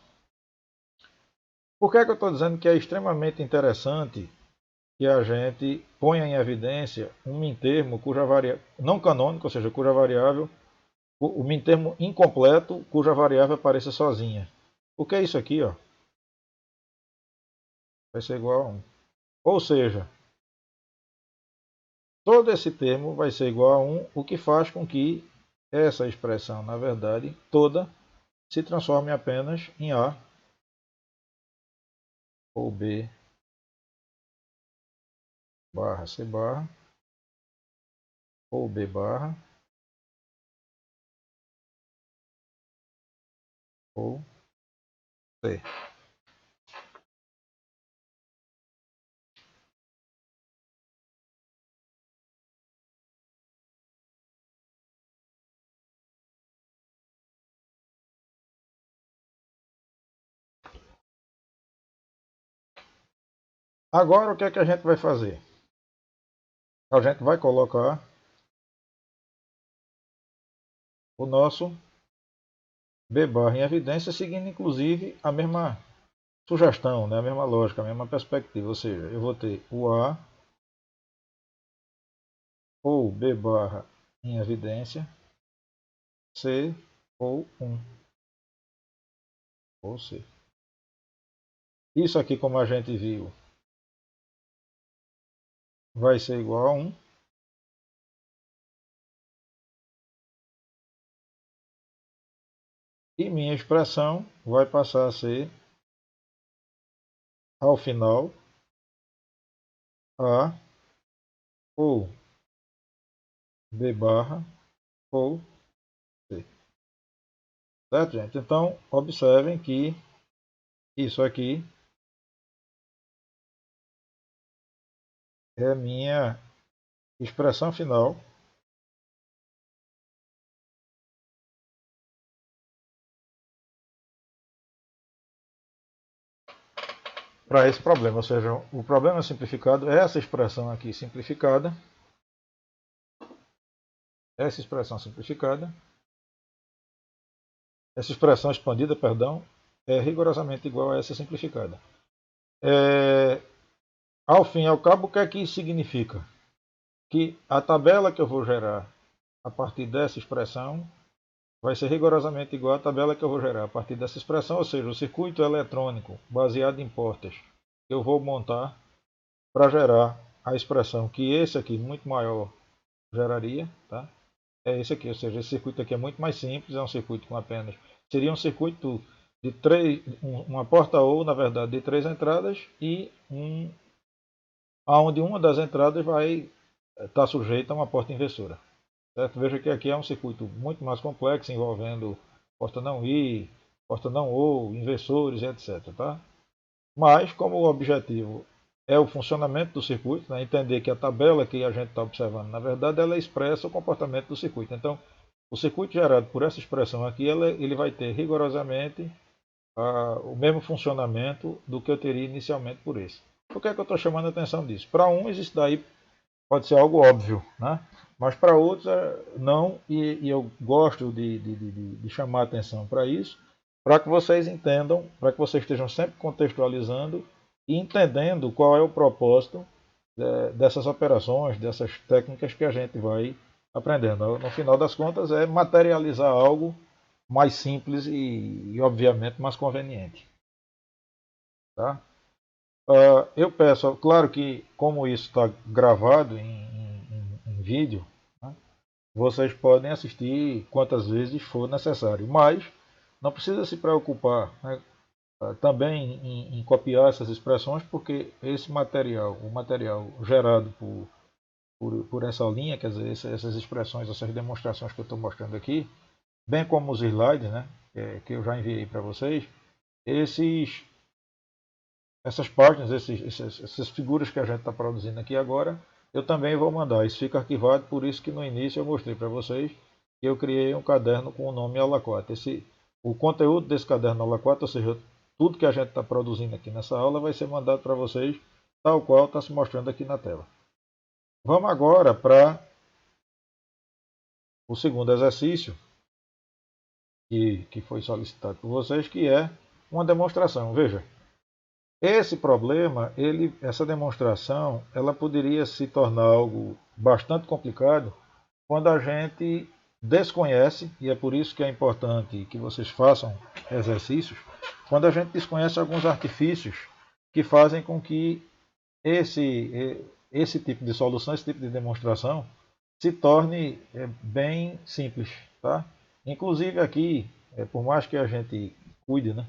Por que é que eu estou dizendo que é extremamente interessante que a gente ponha em evidência um mintermo cuja variável, não canônico, ou seja, cuja variável, o mintermo incompleto, cuja variável apareça sozinha? Porque é isso aqui, ó, vai ser igual a 1. Ou seja, todo esse termo vai ser igual a 1, o que faz com que essa expressão, na verdade, toda se transforme apenas em A ou B barra C barra ou B barra ou C. Agora o que é que a gente vai fazer? A gente vai colocar o nosso B barra em evidência, seguindo inclusive a mesma sugestão, né? A mesma lógica, a mesma perspectiva. Ou seja, eu vou ter o A ou B barra em evidência, C ou 1 ou C. Isso aqui, como a gente viu, vai ser igual a 1. E minha expressão vai passar a ser, ao final, A ou B barra ou C. Certo, gente? Então, observem que isso aqui é a minha expressão final para esse problema. Ou seja, o problema simplificado é essa expressão aqui simplificada, essa expressão simplificada, essa expressão expandida, perdão, é rigorosamente igual a essa simplificada. Ao fim e ao cabo, o que é que isso significa? Que a tabela que eu vou gerar a partir dessa expressão vai ser rigorosamente igual à tabela que eu vou gerar a partir dessa expressão, ou seja, o circuito eletrônico baseado em portas que eu vou montar para gerar a expressão que esse aqui, muito maior, geraria, tá? É esse aqui, ou seja, esse circuito aqui é muito mais simples, é um circuito com apenas, seria um circuito de uma porta ou, na verdade, de 3 entradas e onde uma das entradas vai estar sujeita a uma porta inversora. Certo? Veja que aqui é um circuito muito mais complexo, envolvendo porta não I, porta não OU, inversores, etc. Tá? Mas, como o objetivo é o funcionamento do circuito, né? Entender que a tabela que a gente está observando, na verdade, ela expressa o comportamento do circuito. Então, o circuito gerado por essa expressão aqui, ele vai ter rigorosamente o mesmo funcionamento do que eu teria inicialmente por esse. Por que é que eu estou chamando a atenção disso? Para uns, isso daí pode ser algo óbvio, né? Mas para outros não, e eu gosto de chamar a atenção para isso, para que vocês entendam, para que vocês estejam sempre contextualizando e entendendo qual é o propósito dessas operações, dessas técnicas que a gente vai aprendendo. No final das contas, é materializar algo mais simples e obviamente, mais conveniente. Tá? Eu peço, claro que como isso está gravado em vídeo, né, vocês podem assistir quantas vezes for necessário, mas não precisa se preocupar, né, também em copiar essas expressões, porque esse material, o material gerado por essa linha, quer dizer, essas expressões, essas demonstrações que eu estou mostrando aqui, bem como os slides, né, que eu já enviei para vocês, esses essas páginas, essas figuras que a gente está produzindo aqui agora, eu também vou mandar. Isso fica arquivado, por isso que no início eu mostrei para vocês que eu criei um caderno com o nome Aula 4. O conteúdo desse caderno Aula 4, ou seja, tudo que a gente está produzindo aqui nessa aula vai ser mandado para vocês, tal qual está se mostrando aqui na tela. Vamos agora para o segundo exercício que foi solicitado por vocês, que é uma demonstração. Veja, esse problema, essa demonstração, ela poderia se tornar algo bastante complicado quando a gente desconhece, e é por isso que é importante que vocês façam exercícios, quando a gente desconhece alguns artifícios que fazem com que esse tipo de solução, esse tipo de demonstração, se torne bem simples. Tá? Inclusive aqui, por mais que a gente cuide, né,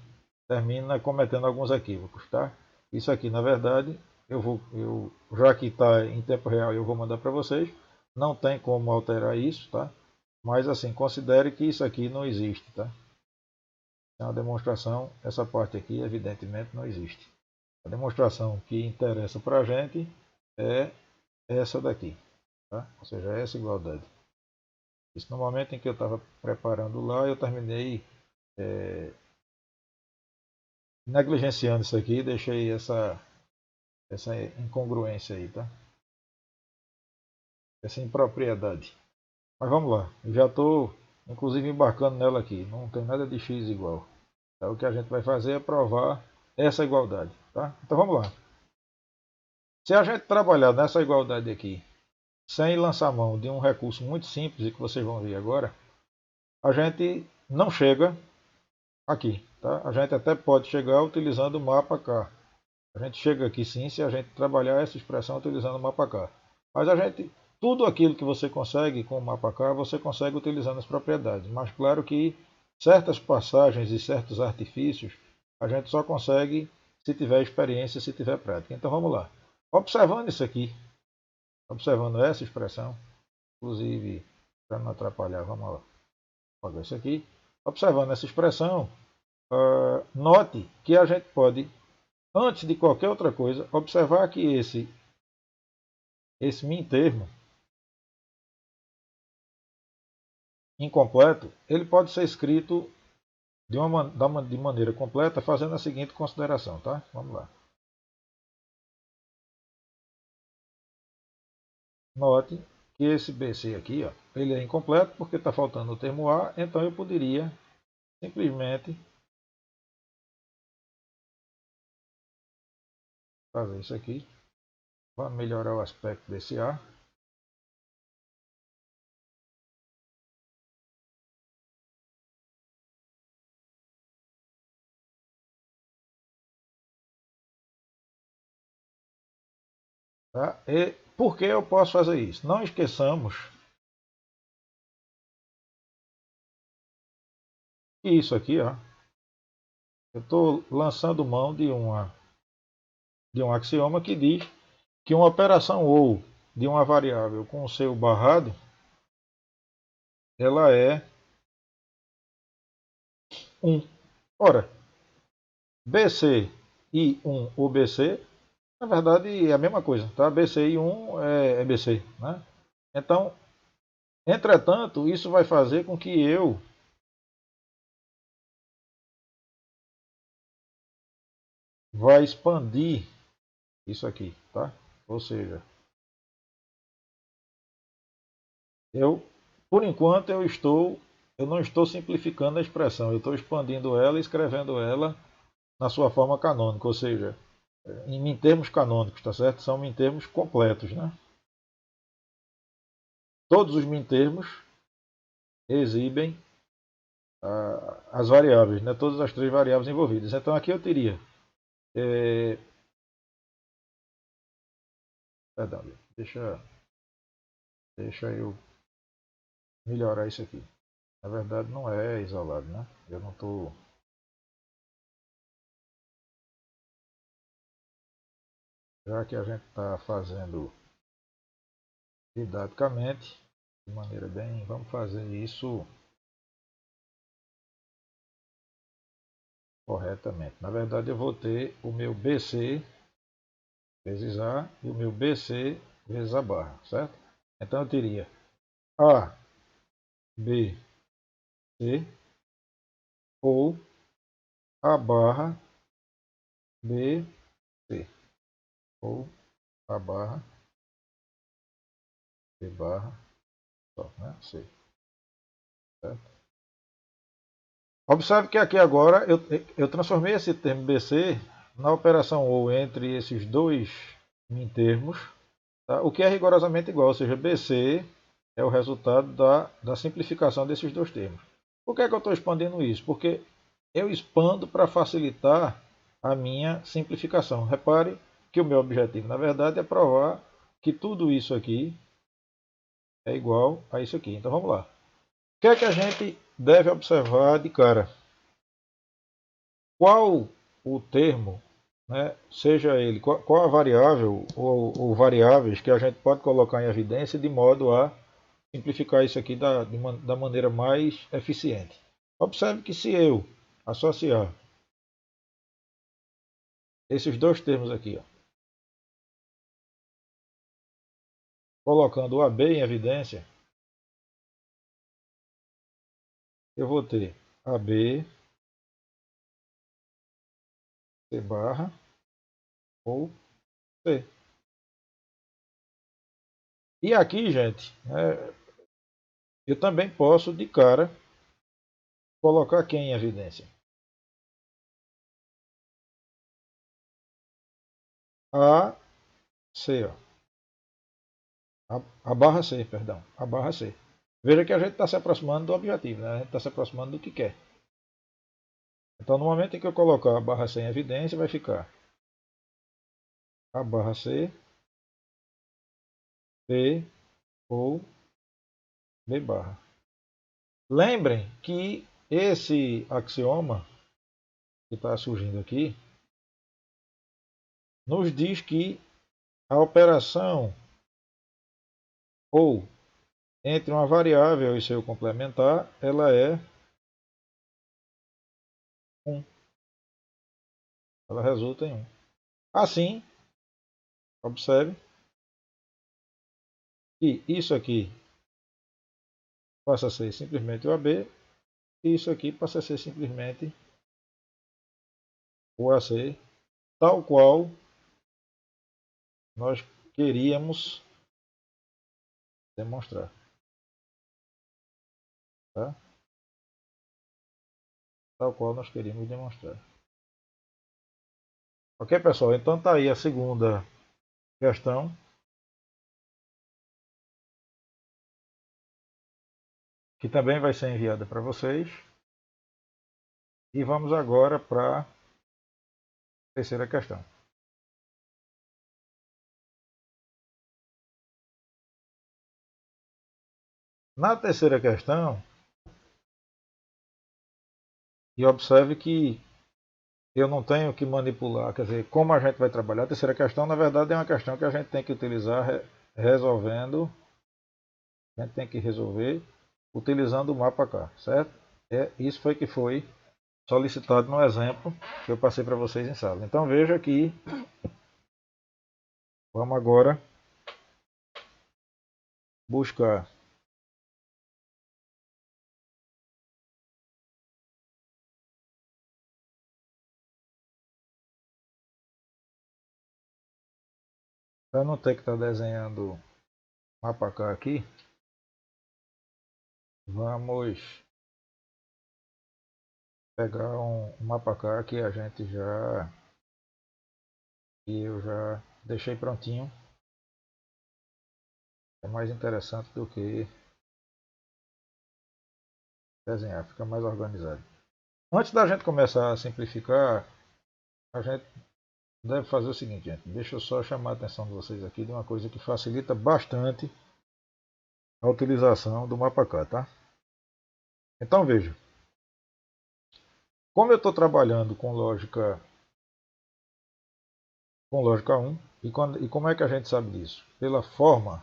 termina cometendo alguns equívocos. Tá? Isso aqui, na verdade, já que está em tempo real, eu vou mandar para vocês. Não tem como alterar isso, tá? Mas assim, considere que isso aqui não existe, tá? É uma demonstração, essa parte aqui, evidentemente, não existe. A demonstração que interessa para a gente é essa daqui, tá? Ou seja, essa igualdade. Isso no momento em que eu estava preparando lá, eu terminei negligenciando isso aqui, deixei essa incongruência aí, tá? Essa impropriedade. Mas vamos lá, eu já estou inclusive embarcando nela aqui, não tem nada de x igual. Então, o que a gente vai fazer é provar essa igualdade, tá? Então vamos lá. Se a gente trabalhar nessa igualdade aqui, sem lançar mão de um recurso muito simples e que vocês vão ver agora, a gente não chega aqui, tá? A gente até pode chegar utilizando o mapa K. A gente chega aqui sim se a gente trabalhar essa expressão utilizando o mapa K. Mas a gente, tudo aquilo que você consegue com o mapa K, você consegue utilizando as propriedades. Mas claro que certas passagens e certos artifícios a gente só consegue se tiver experiência, se tiver prática. Então vamos lá. Observando isso aqui, observando essa expressão, inclusive para não atrapalhar, vamos lá, apagar isso aqui. Observando essa expressão, note que a gente pode, antes de qualquer outra coisa, observar que esse min termo incompleto, ele pode ser escrito de maneira completa fazendo a seguinte consideração, tá? Vamos lá. Note que esse BC aqui, ó, ele é incompleto porque está faltando o termo A, então eu poderia simplesmente fazer isso aqui. Vamos melhorar o aspecto desse A. Tá? E por que eu posso fazer isso? Não esqueçamos que isso aqui, ó, eu estou lançando mão de um axioma que diz que uma operação ou de uma variável com o seu barrado, ela é 1. Ora, BC e 1 ou BC, na verdade é a mesma coisa, tá? BC e 1 é BC, né? Então, entretanto, isso vai fazer com que eu vá expandir isso aqui, tá? Ou seja, por enquanto, eu não estou simplificando a expressão, eu estou expandindo ela e escrevendo ela na sua forma canônica, ou seja, em mintermos canônicos, tá certo? São mintermos completos, né? Todos os mintermos exibem as variáveis, né? Todas as três variáveis envolvidas. Então aqui eu teria, perdão, deixa eu melhorar isso aqui. Na verdade não é isolado, né? Eu não estou. Já que a gente está fazendo didaticamente, de maneira bem, vamos fazer isso corretamente. Na verdade eu vou ter o meu BC vezes A e o meu BC vezes a barra, certo? Então eu teria A, B, C ou A barra B, C ou A barra B barra só, né? C, certo? Observe que aqui agora eu transformei esse termo BC na operação ou entre esses dois mintermos, tá? O que é rigorosamente igual, ou seja, BC é o resultado da simplificação desses dois termos. Por que é que eu estou expandindo isso? Porque eu expando para facilitar a minha simplificação. Repare que o meu objetivo, na verdade, é provar que tudo isso aqui é igual a isso aqui. Então vamos lá. O que é que a gente deve observar de cara? Qual o termo, né, seja ele, qual a variável ou variáveis que a gente pode colocar em evidência de modo a simplificar isso aqui da maneira mais eficiente. Observe que se eu associar esses dois termos aqui, ó, colocando o AB em evidência, eu vou ter AB, C barra ou C. E aqui, gente, eu também posso, de cara, colocar quem em evidência? A, C, ó. A barra C, perdão. A barra C. Veja que a gente está se aproximando do objetivo, né? A gente está se aproximando do que quer. Então, no momento em que eu colocar a barra C em evidência, vai ficar a barra C, B ou B barra. Lembrem que esse axioma que está surgindo aqui nos diz que a operação ou entre uma variável e seu complementar, ela é 1. Ela resulta em 1. Assim, observe que isso aqui passa a ser simplesmente o AB e isso aqui passa a ser simplesmente o AC, tal qual nós queríamos demonstrar. Tá? Tal qual nós queríamos demonstrar. Ok, pessoal? Então está aí a segunda questão. Que também vai ser enviada para vocês. E vamos agora para a terceira questão. Na terceira questão, e observe que eu não tenho que manipular, quer dizer, como a gente vai trabalhar. A terceira questão, na verdade, é uma questão que a gente tem que utilizar resolvendo, a gente tem que resolver utilizando o mapa K, certo? Isso foi que foi solicitado no exemplo que eu passei para vocês em sala. Então veja que vamos agora buscar para não ter que estar desenhando mapa K aqui, vamos pegar um mapa K que a gente que eu já deixei prontinho. É mais interessante do que desenhar, fica mais organizado. Antes da gente começar a simplificar, a gente deve fazer o seguinte, gente. Deixa eu só chamar a atenção de vocês aqui de uma coisa que facilita bastante a utilização do mapa K, tá? Então veja, como eu estou trabalhando com lógica 1, e como é que a gente sabe disso? Pela forma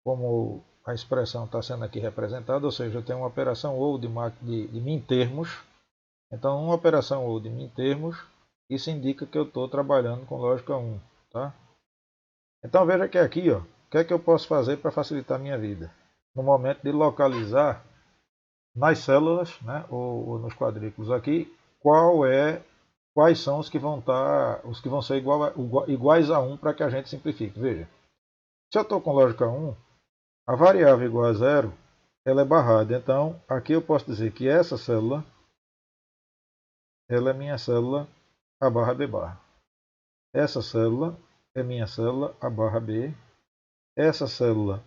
como a expressão está sendo aqui representada, ou seja, eu tenho uma operação ou de min termos. Então, uma operação ou de min termos, isso indica que eu estou trabalhando com lógica 1. Tá? Então veja que aqui, ó, o que é que eu posso fazer para facilitar a minha vida? No momento de localizar nas células, né, ou nos quadrículos aqui, quais são os que vão ser iguais a 1 para que a gente simplifique. Veja, se eu estou com lógica 1, a variável igual a 0, ela é barrada. Então, aqui eu posso dizer que essa célula, ela é minha célula A barra B barra. Essa célula é minha célula A barra B. Essa célula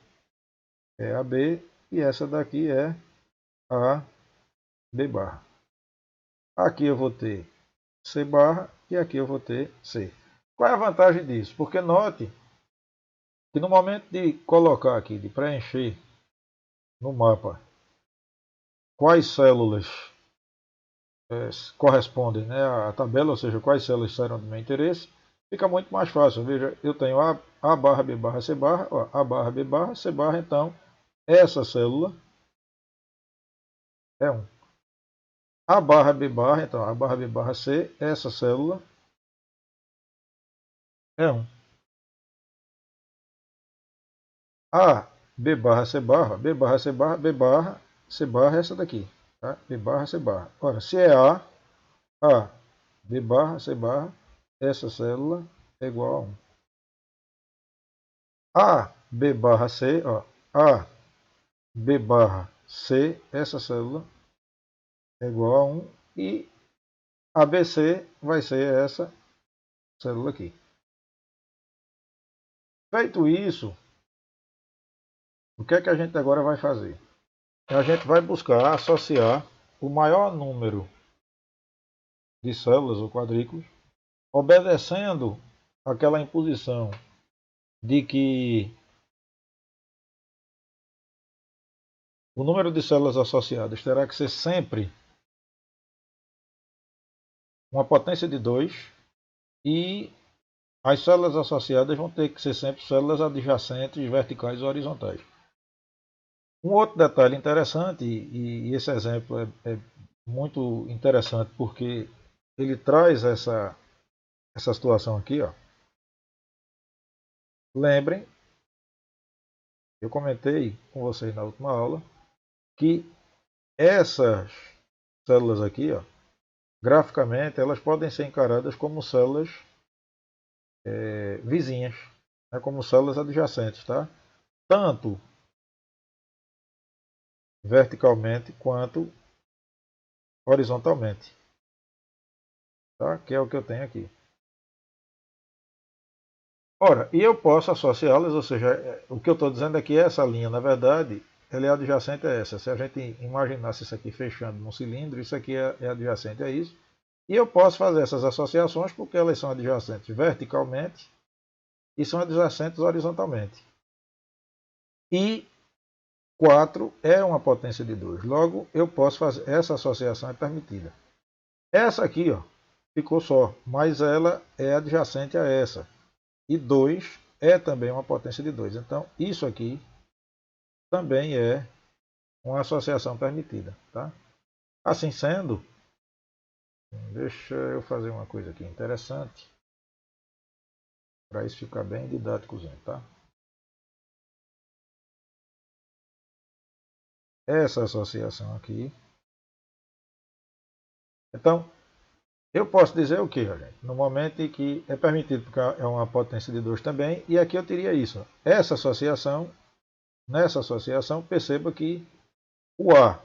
é a B e essa daqui é a B barra. Aqui eu vou ter C barra e aqui eu vou ter C. Qual é a vantagem disso? Porque note que no momento de colocar aqui, de preencher no mapa quais células correspondem, né, à tabela, ou seja, quais células serão do meu interesse, fica muito mais fácil. Veja, eu tenho A barra, B barra, C barra, ó, A barra, B barra, C barra, então essa célula é 1. A barra, B barra, então A barra, B barra, C, essa célula é 1. A, B barra, C barra, B barra, C barra, B barra, C barra é essa daqui. Tá? B barra, C barra. Ora, se é A, B barra, C barra, essa célula é igual a 1. A, B barra C, ó, A, B barra C, essa célula é igual a 1 e ABC vai ser essa célula aqui. Feito isso, o que é que a gente agora vai fazer? A gente vai buscar associar o maior número de células ou quadrículos, obedecendo aquela imposição de que o número de células associadas terá que ser sempre uma potência de 2 e as células associadas vão ter que ser sempre células adjacentes, verticais ou horizontais. Um outro detalhe interessante, e esse exemplo é muito interessante porque ele traz essa situação aqui. Ó. Lembrem, eu comentei com vocês na última aula, que essas células aqui, ó, graficamente, elas podem ser encaradas como células vizinhas, né, como células adjacentes, tá? Tanto verticalmente quanto horizontalmente, tá? Que é o que eu tenho aqui. Ora, e eu posso associá-las, ou seja, o que eu estou dizendo é que essa linha, na verdade, ela é adjacente a essa. Se a gente imaginasse isso aqui fechando num cilindro, isso aqui é adjacente a isso. E eu posso fazer essas associações porque elas são adjacentes verticalmente e são adjacentes horizontalmente. E 4 é uma potência de 2. Logo, eu posso fazer essa associação é permitida. Essa aqui, ó, ficou só, mas ela é adjacente a essa. E 2 é também uma potência de 2. Então, isso aqui também é uma associação permitida. Tá? Assim sendo, deixa eu fazer uma coisa aqui interessante, para isso ficar bem didáticozinho. Tá? Essa associação aqui. Então, eu posso dizer o que, gente? No momento em que é permitido, porque é uma potência de 2 também, e aqui eu teria isso. Essa associação, nessa associação, perceba que o A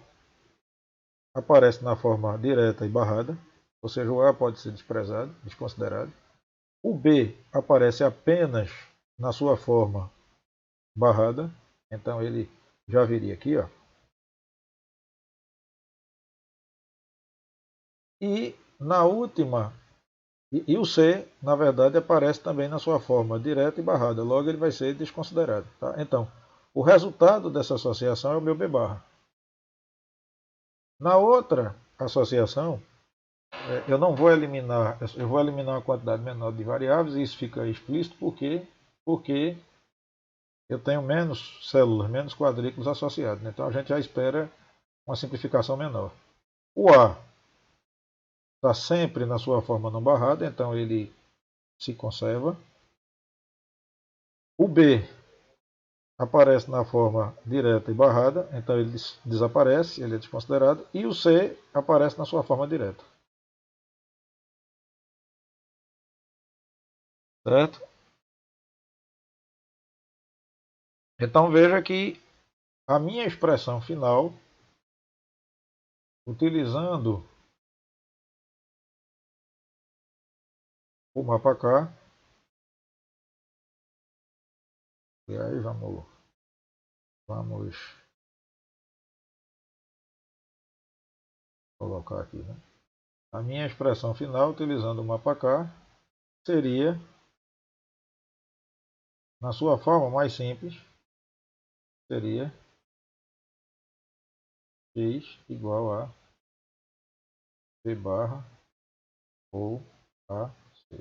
aparece na forma direta e barrada, ou seja, o A pode ser desprezado, desconsiderado. O B aparece apenas na sua forma barrada, então ele já viria aqui, ó. E na última, e o C, na verdade, aparece também na sua forma direta e barrada, logo ele vai ser desconsiderado. Tá? Então, o resultado dessa associação é o meu B barra. Na outra associação, eu não vou eliminar, eu vou eliminar uma quantidade menor de variáveis, e isso fica explícito porque eu tenho menos células, menos quadrículos associados. Né? Então a gente já espera uma simplificação menor. O A está sempre na sua forma não barrada, então ele se conserva. O B aparece na forma direta e barrada, então ele desaparece, ele é desconsiderado. E o C aparece na sua forma direta. Certo? Então veja que a minha expressão final, utilizando o mapa K, e aí vamos colocar aqui, né? A minha expressão final, utilizando o mapa K, seria, na sua forma mais simples, seria x igual a b barra ou a c.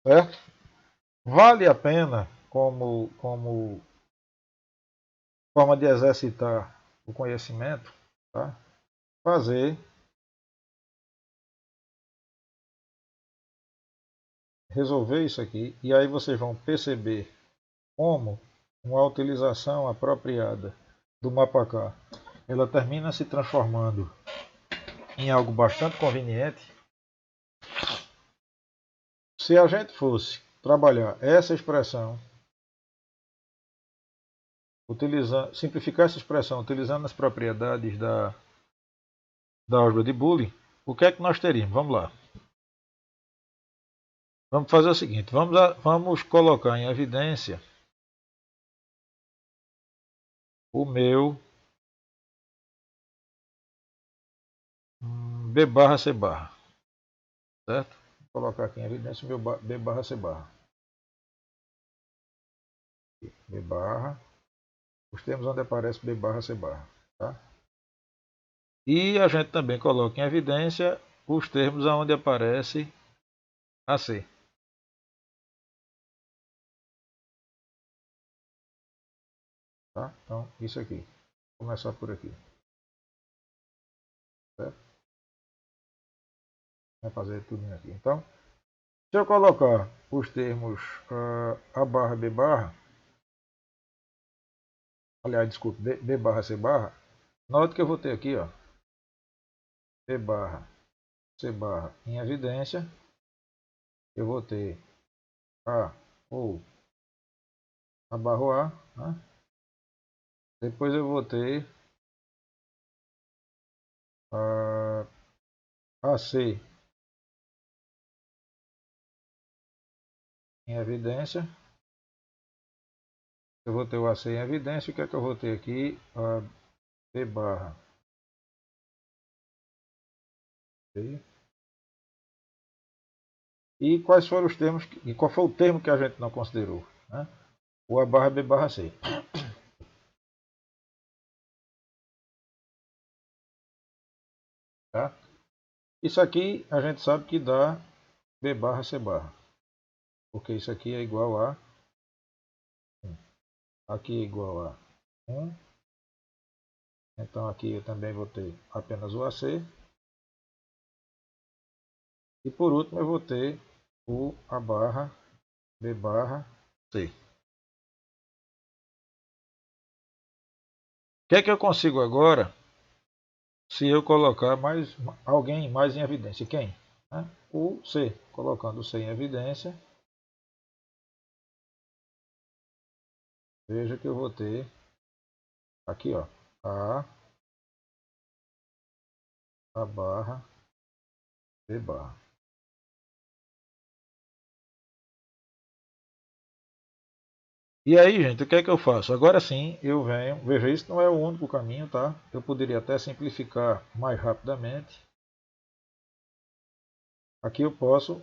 Certo? Vale a pena, como forma de exercitar o conhecimento, tá? Fazer, resolver isso aqui, e aí vocês vão perceber como uma utilização apropriada do mapa K, ela termina se transformando em algo bastante conveniente. Se a gente fosse trabalhar essa expressão, simplificar essa expressão utilizando as propriedades da álgebra de Boolean, o que é que nós teríamos? Vamos lá. Vamos fazer o seguinte, vamos colocar em evidência o meu B barra C barra, certo? Vou colocar aqui em evidência o meu B barra C barra. B barra, os termos onde aparece B barra C barra, tá? E a gente também coloca em evidência os termos onde aparece AC. Tá? Então, isso aqui. Vou começar por aqui. Certo? Vai fazer tudo aqui. Então, se eu colocar os termos A barra, B barra, aliás, desculpe, B barra, C barra, note que eu vou ter aqui, ó, B barra, C barra em evidência, eu vou ter A ou A barra ou A, né? Depois eu vou ter AC em evidência, eu vou ter o AC em evidência, o que é que eu vou ter aqui? B barra C. E quais foram os termos, e qual foi o termo que a gente não considerou? Né? O A barra B barra C. Tá? Isso aqui a gente sabe que dá B barra C barra. Porque isso aqui é igual a 1. Aqui é igual a 1. Então aqui eu também vou ter apenas o AC. E por último eu vou ter o A barra B barra C. O que é que eu consigo agora se eu colocar alguém mais em evidência? Quem? Né? O C. Colocando o C em evidência, veja que eu vou ter aqui, ó, A barra B barra. E aí, gente, o que é que eu faço? Agora sim, eu venho, veja, isso não é o único caminho, tá? Eu poderia até simplificar mais rapidamente. Aqui eu posso,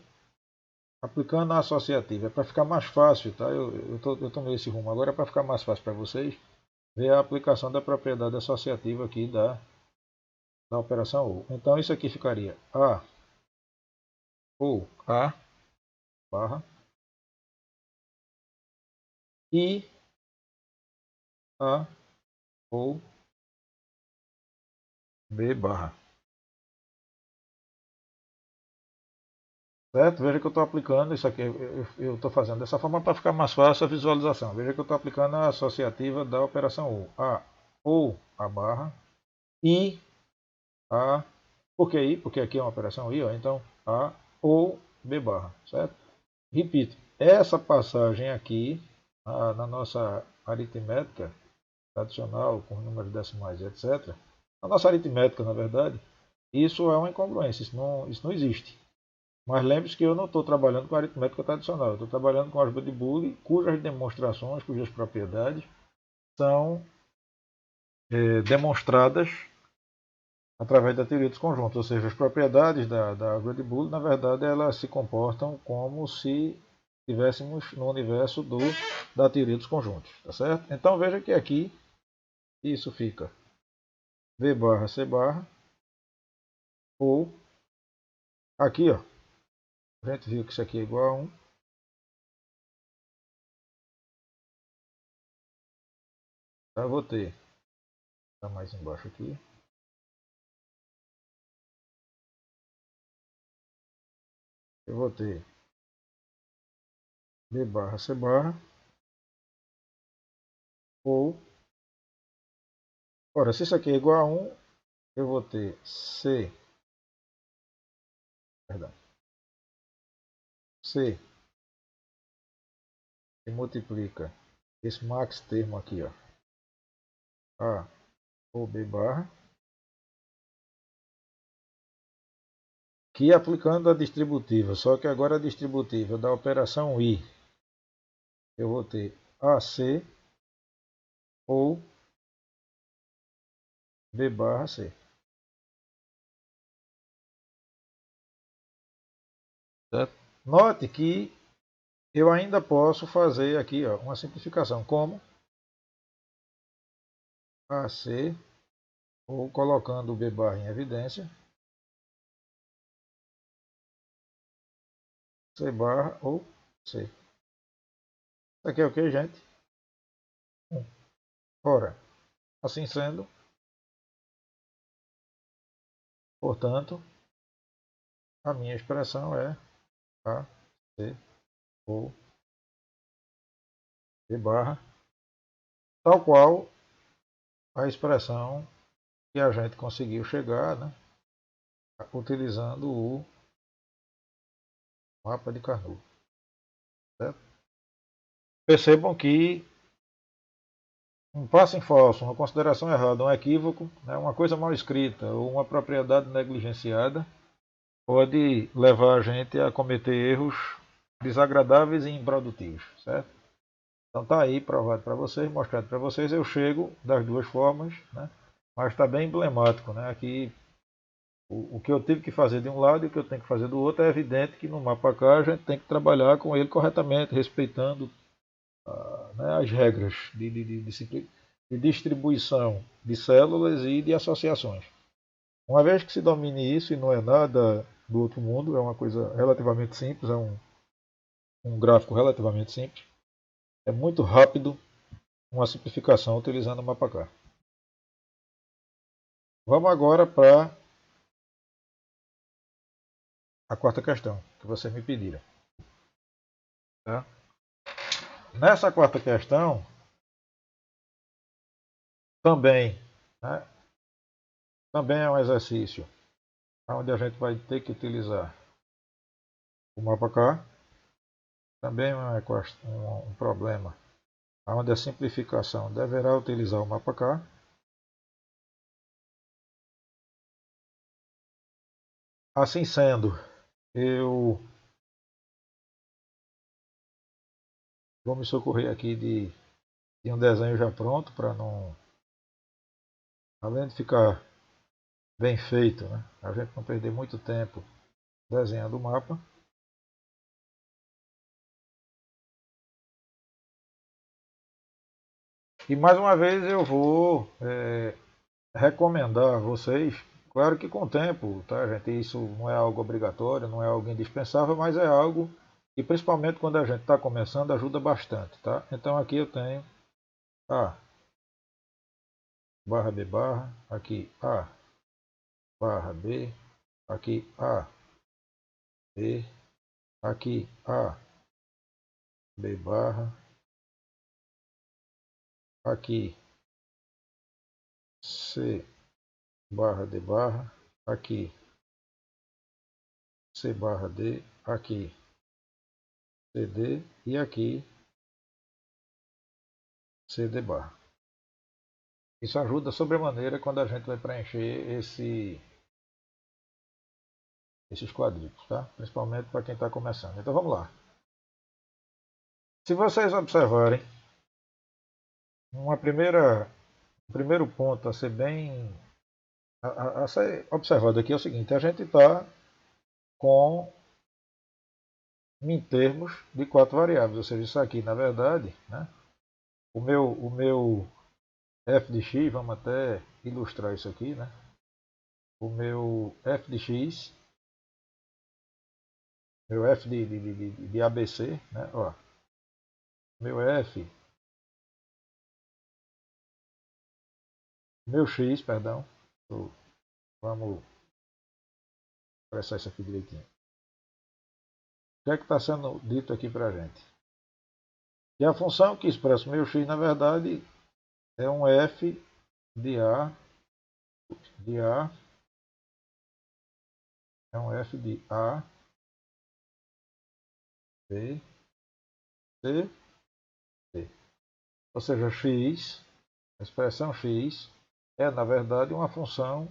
aplicando a associativa, é para ficar mais fácil, tá? Eu tomei esse rumo agora para ficar mais fácil para vocês ver a aplicação da propriedade associativa aqui da operação ou. Então isso aqui ficaria A ou A barra e A ou B barra. Certo? Veja que eu estou aplicando isso aqui, eu estou fazendo dessa forma para ficar mais fácil a visualização. Veja que eu estou aplicando a associativa da operação ou a barra e a, por que I? Porque aqui é uma operação I, ó, então a ou B barra, certo? Repito, essa passagem aqui na nossa aritmética tradicional, com números decimais, etc., a nossa aritmética, na verdade, isso é uma incongruência, isso não existe. Mas lembre-se que eu não estou trabalhando com aritmética tradicional, eu estou trabalhando com álgebra de Boolean, cujas demonstrações, cujas propriedades são demonstradas através da teoria dos conjuntos, ou seja, as propriedades da álgebra de Boolean, na verdade, elas se comportam como se estivéssemos no universo da teoria dos conjuntos, tá certo? Então veja que aqui isso fica V barra C barra, ou aqui, ó, a gente viu que isso aqui é igual a 1. Então eu vou ter, tá mais embaixo aqui, eu vou ter. B barra C barra ou... Ora, se isso aqui é igual a 1, eu vou ter C, perdão, C, que multiplica esse max termo aqui, ó, A ou B barra, que aplicando a distributiva, só que agora a distributiva da operação I, eu vou ter AC ou B barra C. Certo? Note que eu ainda posso fazer aqui, ó, uma simplificação, como AC ou colocando o B barra em evidência, C barra ou C. Isso aqui é o que, gente? 1. Ora, assim sendo, portanto, a minha expressão é A, C ou B barra, tal qual a expressão que a gente conseguiu chegar, né, utilizando o mapa de Carnot. Certo? Percebam que um passo em falso, uma consideração errada, um equívoco, né, uma coisa mal escrita ou uma propriedade negligenciada pode levar a gente a cometer erros desagradáveis e improdutivos, certo? Então está aí provado para vocês, mostrado para vocês. Eu chego das duas formas, né? Mas está bem emblemático, né? Aqui o que eu tive que fazer de um lado e o que eu tenho que fazer do outro. É evidente que no mapa K a gente tem que trabalhar com ele corretamente, respeitando né, as regras de distribuição de células e de associações. Uma vez que se domine isso, e não é nada do outro mundo, é uma coisa relativamente simples, é um gráfico relativamente simples, é muito rápido uma simplificação utilizando o mapa K. Vamos agora para a quarta questão que vocês me pediram. Tá? Nessa quarta questão, também, né, também é um exercício onde a gente vai ter que utilizar o mapa K. Também é um problema onde a simplificação deverá utilizar o mapa K. Assim sendo, eu vou me socorrer aqui de um desenho já pronto, para não, além de ficar bem feito, né, a gente não perder muito tempo desenhando o mapa. E mais uma vez eu vou recomendar a vocês, claro que com o tempo, tá, gente? Isso não é algo obrigatório, não é algo indispensável, mas é algo que, principalmente quando a gente está começando, ajuda bastante, tá? Então aqui eu tenho A barra B barra, aqui A barra B, aqui A, B, aqui A, B barra, aqui C barra D barra, aqui C barra D, aqui CD e aqui CD barra. Isso ajuda sobremaneira quando a gente vai preencher esses quadrículos, tá? Principalmente para quem está começando. Então vamos lá. Se vocês observarem, um primeiro ponto a ser bem a ser observado aqui é o seguinte: a gente está com em termos de 4 variáveis, ou seja, isso aqui na verdade, né, o meu f de x, vamos até ilustrar isso aqui, né, o meu f de x, meu f de ABC, né, ó, meu f, meu x, perdão, vamos expressar isso aqui direitinho. O que é que está sendo dito aqui para a gente? E a função que expressa o meu x, na verdade, é um F de A, é um F de A, B, C, D. Ou seja, x, a expressão x é, na verdade, uma função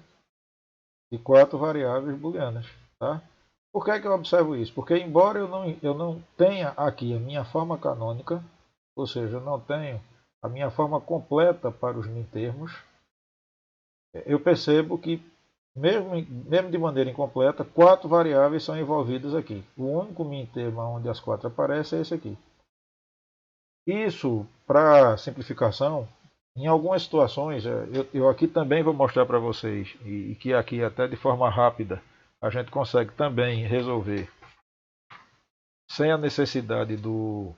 de 4 variáveis booleanas. Tá? Por que é que eu observo isso? Porque, embora eu não tenha aqui a minha forma canônica, ou seja, eu não tenho a minha forma completa para os mintermos, eu percebo que, mesmo de maneira incompleta, 4 variáveis são envolvidas aqui. O único mintermo onde as 4 aparecem é esse aqui. Isso, para simplificação, em algumas situações, eu aqui também vou mostrar para vocês, e que aqui até de forma rápida a gente consegue também resolver sem a necessidade do...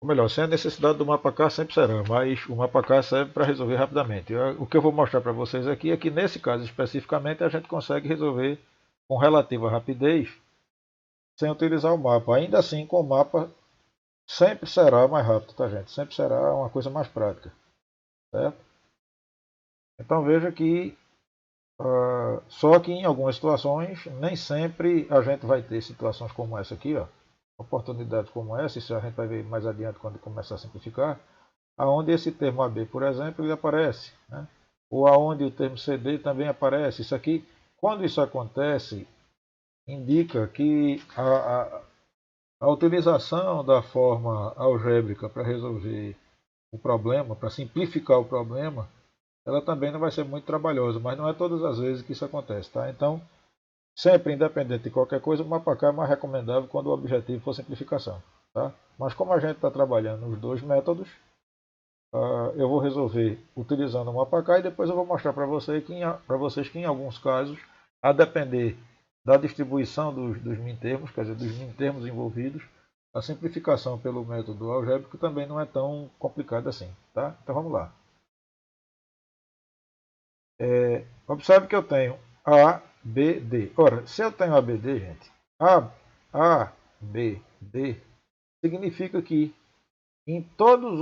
Ou melhor, sem a necessidade do mapa K sempre será, mas o mapa K serve para resolver rapidamente. O que eu vou mostrar para vocês aqui é que nesse caso especificamente a gente consegue resolver com relativa rapidez sem utilizar o mapa. Ainda assim, com o mapa sempre será mais rápido, tá, gente? Sempre será uma coisa mais prática, certo? Então veja que só que em algumas situações nem sempre a gente vai ter situações como essa aqui, ó, oportunidades como essa, isso a gente vai ver mais adiante quando começar a simplificar, aonde esse termo AB, por exemplo, ele aparece, né? Ou aonde o termo CD também aparece. Isso aqui, quando isso acontece, indica que a utilização da forma algébrica para resolver o problema, para simplificar o problema, ela também não vai ser muito trabalhosa, mas não é todas as vezes que isso acontece, tá? Então, sempre, independente de qualquer coisa, o mapa K é mais recomendável quando o objetivo for simplificação, tá? Mas como a gente está trabalhando nos dois métodos, eu vou resolver utilizando o mapa K e depois eu vou mostrar para vocês que em alguns casos, a depender da distribuição dos mintermos, quer dizer, dos mintermos envolvidos, a simplificação pelo método algébrico também não é tão complicada assim, tá? Então vamos lá. Observe que eu tenho A, B, D. Ora, se eu tenho A, B, D, gente, A, B, D, significa que em todos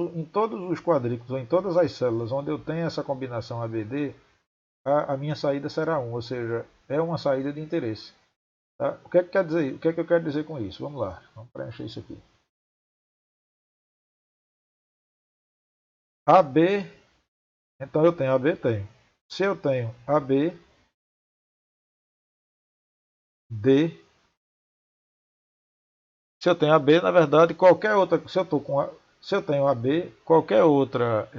os quadrículos, ou em todas as células onde eu tenho essa combinação ABD, a minha saída será 1, ou seja, é uma saída de interesse. Tá? O que é que quer dizer? O que é que eu quero dizer com isso? Vamos lá, vamos preencher isso aqui. AB, então eu tenho AB, tenho. Se eu tenho AB, D, se eu tenho AB, na verdade, qualquer outra, se eu tenho AB, qualquer outra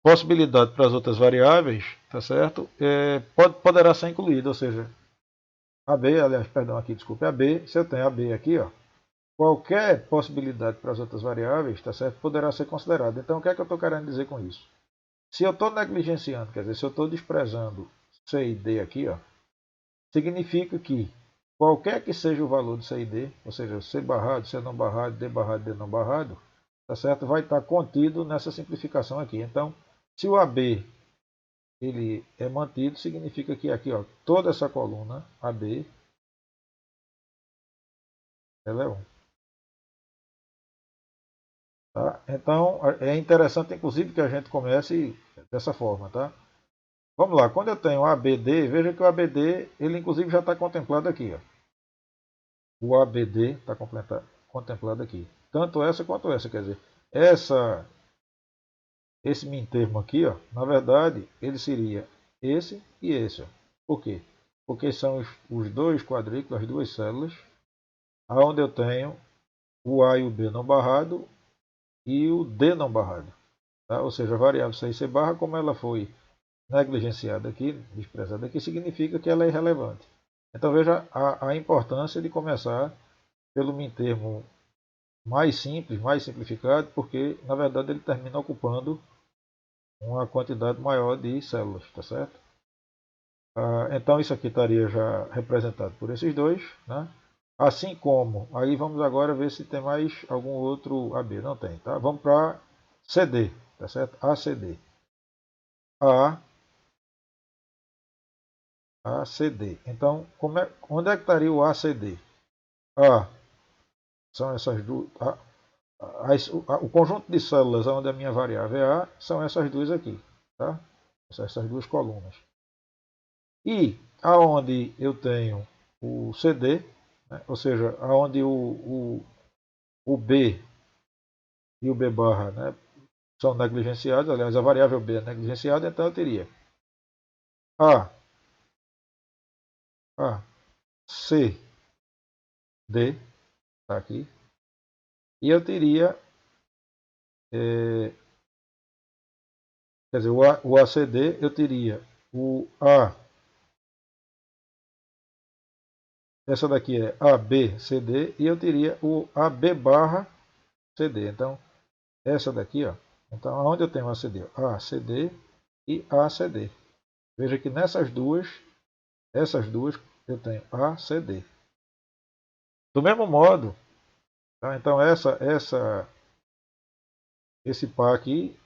possibilidade para as outras variáveis, tá certo? Poderá ser incluída, ou seja, AB, aliás, perdão, aqui, desculpe, AB, se eu tenho AB aqui, ó, qualquer possibilidade para as outras variáveis, tá certo, poderá ser considerada. Então, o que é que eu estou querendo dizer com isso? Se eu estou negligenciando, quer dizer, se eu estou desprezando C e D aqui, ó, significa que qualquer que seja o valor de C e D, ou seja, C barrado, C não barrado, D não barrado, tá certo, vai estar contido nessa simplificação aqui. Então, se o AB ele é mantido, significa que aqui, ó, toda essa coluna AB, ela é 1. Tá? Então, é interessante, inclusive, que a gente comece dessa forma. Tá? Vamos lá, quando eu tenho ABD, veja que o ABD, ele inclusive já está contemplado aqui. Ó. O ABD está contemplado aqui. Tanto essa quanto essa, quer dizer, esse mintermo aqui, ó, na verdade, ele seria esse e esse. Ó. Por quê? Porque são os dois quadrículos, as duas células, onde eu tenho o A e o B não barrado e o D não barrado. Tá? Ou seja, a variável C e C barra, como ela foi negligenciada aqui, desprezada aqui, significa que ela é irrelevante. Então veja a importância de começar pelo mintermo mais simples, mais simplificado, porque na verdade ele termina ocupando uma quantidade maior de células, tá certo? Então isso aqui estaria já representado por esses dois, né? Assim como, aí vamos agora ver se tem mais algum outro AB, não tem, tá? Vamos para CD, tá certo? ACD. ACD. Então, onde é que estaria o ACD? A são essas duas. O conjunto de células onde a minha variável é A são essas duas aqui, tá? Essas duas colunas. E aonde eu tenho o CD, né? Ou seja, aonde o B e o B barra, né, são negligenciados, aliás, a variável B é negligenciada, então eu teria A, A, C, D, está aqui, e eu teria, quer dizer, o ACD, eu teria o A, essa daqui é ABCD, e eu teria o AB barra CD. Então, essa daqui, ó, então, onde eu tenho ACD? ACD e ACD. Veja que essas duas, eu tenho ACD. Do mesmo modo, tá? Então, esse par aqui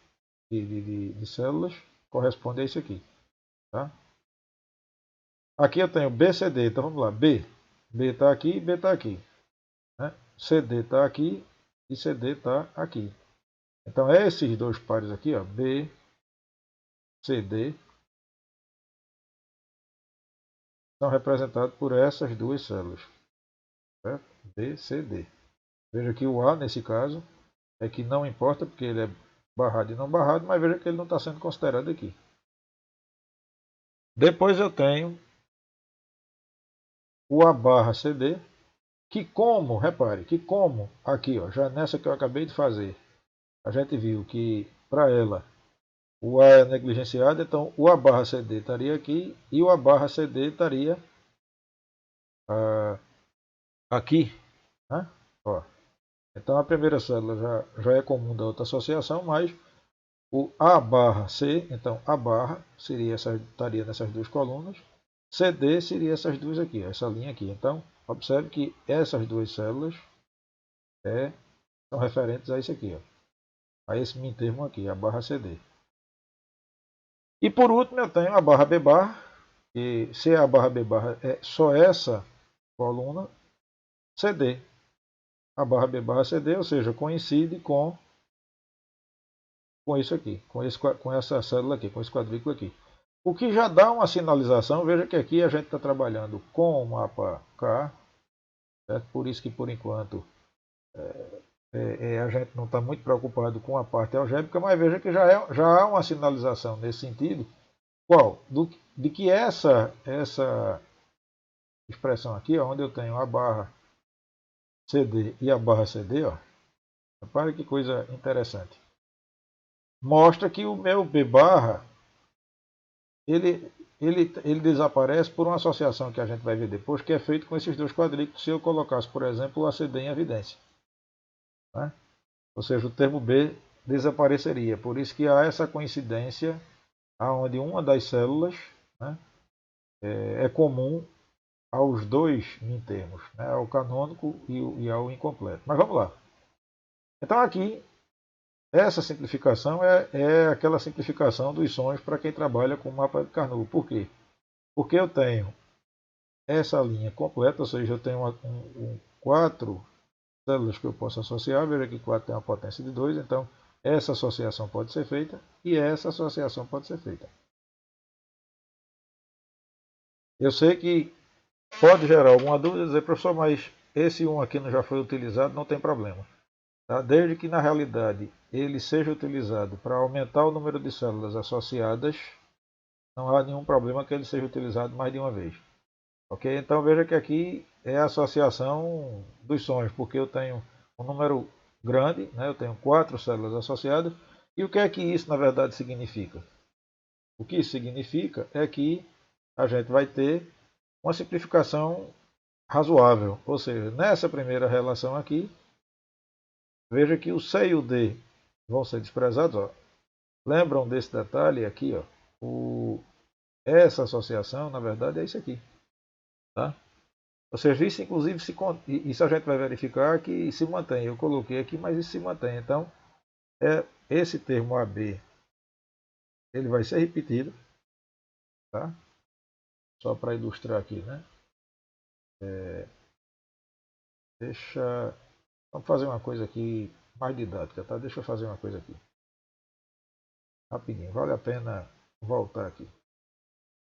de células corresponde a isso aqui. Tá? Aqui eu tenho BCD, então vamos lá, B. B está aqui, B está aqui. Né? CD está aqui e CD está aqui. Então esses dois pares aqui, ó, B, CD, são representados por essas duas células. Certo? B, CD. Veja que o A, nesse caso, é que não importa, porque ele é barrado e não barrado, mas veja que ele não está sendo considerado aqui. Depois eu tenho o A barra CD, que como, repare, que como aqui, ó, já nessa que eu acabei de fazer, a gente viu que para ela o A é negligenciado, então o A barra CD estaria aqui e o A barra CD estaria aqui. Né? Ó. Então a primeira célula já é comum da outra associação, mas o A barra C, então A barra estaria nessas duas colunas, CD seria essas duas aqui, essa linha aqui. Então observe que essas duas células são referentes a isso aqui, ó, a esse termo aqui, a barra CD. E por último eu tenho a barra B barra, e se a barra B barra é só essa coluna, CD. A barra B barra CD, ou seja, coincide com isso aqui, com essa célula aqui, com esse quadrículo aqui. O que já dá uma sinalização, veja que aqui a gente está trabalhando com o mapa K, certo? Por isso que por enquanto a gente não está muito preocupado com a parte algébrica, mas veja que já há uma sinalização nesse sentido. Qual? De que essa expressão aqui, ó, onde eu tenho a barra CD e a barra CD, ó, repare que coisa interessante. Mostra que o meu B barra ele desaparece por uma associação que a gente vai ver depois, que é feito com esses dois quadrículos, se eu colocasse, por exemplo, o ACD em evidência. Né? Ou seja, o termo B desapareceria. Por isso que há essa coincidência onde uma das células, né, é comum aos dois mintermos, né, ao canônico e ao incompleto. Mas vamos lá. Então aqui, essa simplificação é aquela simplificação dos sonhos para quem trabalha com o mapa de Carnot. Por quê? Porque eu tenho essa linha completa, ou seja, eu tenho quatro células que eu posso associar. Veja que 4 tem uma potência de 2, então essa associação pode ser feita e essa associação pode ser feita. Eu sei que pode gerar alguma dúvida, dizer, professor, mas esse 1 aqui não já foi utilizado, não tem problema. Tá? Desde que na realidade ele seja utilizado para aumentar o número de células associadas, não há nenhum problema que ele seja utilizado mais de uma vez. Ok? Então veja que aqui é a associação dos sonhos, porque eu tenho um número grande, né? Eu tenho 4 células associadas. E o que é que isso na verdade significa? O que isso significa é que a gente vai ter uma simplificação razoável. Ou seja, nessa primeira relação aqui, veja que o C e o D vão ser desprezados. Ó. Lembram desse detalhe aqui? Ó? Essa associação, na verdade, é isso aqui. Tá? O serviço, inclusive, isso a gente vai verificar que se mantém. Eu coloquei aqui, mas isso se mantém. Então, esse termo AB, ele vai ser repetido. Tá? Só para ilustrar aqui, né? Vamos fazer uma coisa aqui mais didática, tá? Deixa eu fazer uma coisa aqui. Rapidinho, vale a pena voltar aqui.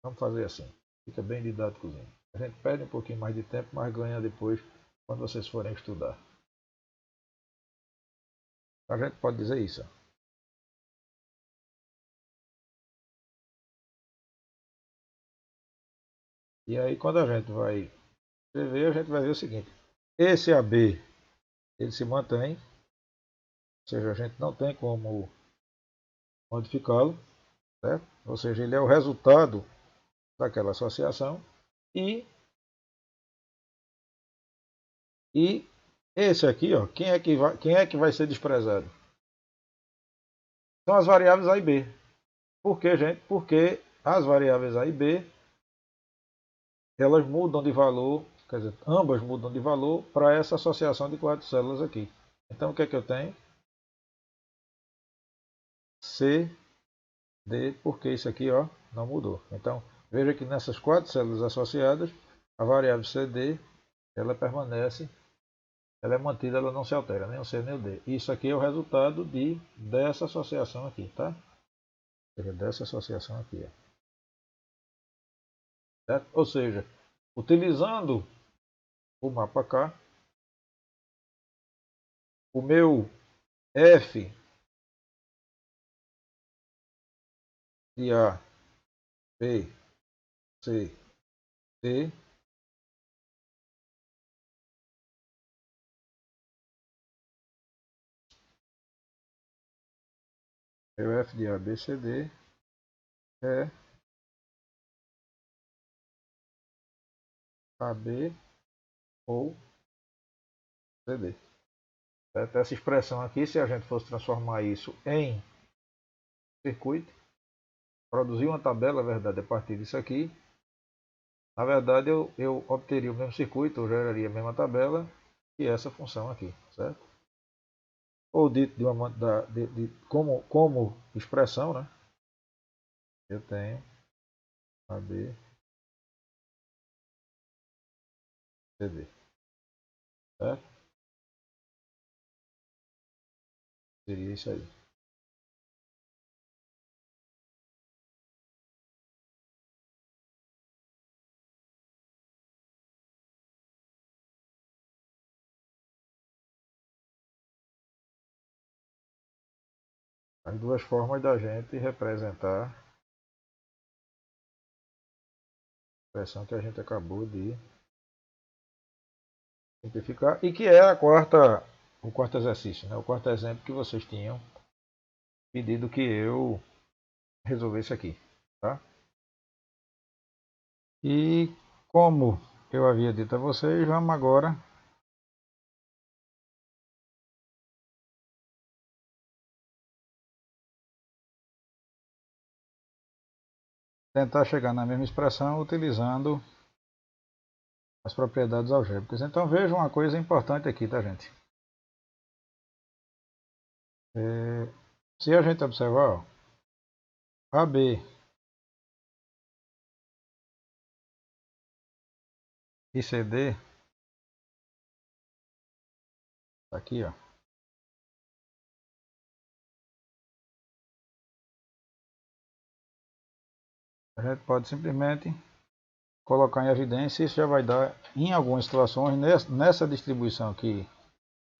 Vamos fazer assim. Fica bem didáticozinho. A gente perde um pouquinho mais de tempo, mas ganha depois quando vocês forem estudar. A gente pode dizer isso. E aí quando a gente vai escrever, a gente vai ver o seguinte. Esse AB, ele se mantém. Ou seja, a gente não tem como modificá-lo. Certo? Ou seja, ele é o resultado daquela associação. E esse aqui, ó, quem é que vai ser desprezado? São as variáveis A e B. Por quê, gente? Porque as variáveis A e B, elas mudam de valor, quer dizer, ambas mudam de valor para essa associação de 4 células aqui. Então, o que é que eu tenho? C, D, porque isso aqui, ó, não mudou. Então, veja que nessas 4 células associadas, a variável CD, ela permanece, ela é mantida, ela não se altera, nem o C nem o D. Isso aqui é o resultado dessa associação aqui, tá? Ou seja, dessa associação aqui, ó. Certo? Ou seja, utilizando o mapa K, o meu F de A, B, C, D, meu F de A, B, C, D é AB ou CD. Certo? Essa expressão aqui, se a gente fosse transformar isso em circuito, produzir uma tabela, na verdade, a partir disso aqui, na verdade eu obteria o mesmo circuito, eu geraria a mesma tabela e essa função aqui, certo? Ou dito como expressão, né? Eu tenho AB, CD, certo? Seria isso aí. As duas formas da gente representar a expressão que a gente acabou de simplificar e que é o quarto exercício, né? O quarto exemplo que vocês tinham pedido que eu resolvesse aqui, tá? E como eu havia dito a vocês, vamos agora tentar chegar na mesma expressão utilizando as propriedades algébricas. Então vejam uma coisa importante aqui, tá, gente? Se a gente observar, ó, AB e CD, tá aqui, ó, a gente pode simplesmente colocar em evidência. Isso já vai dar, em algumas situações, nessa distribuição que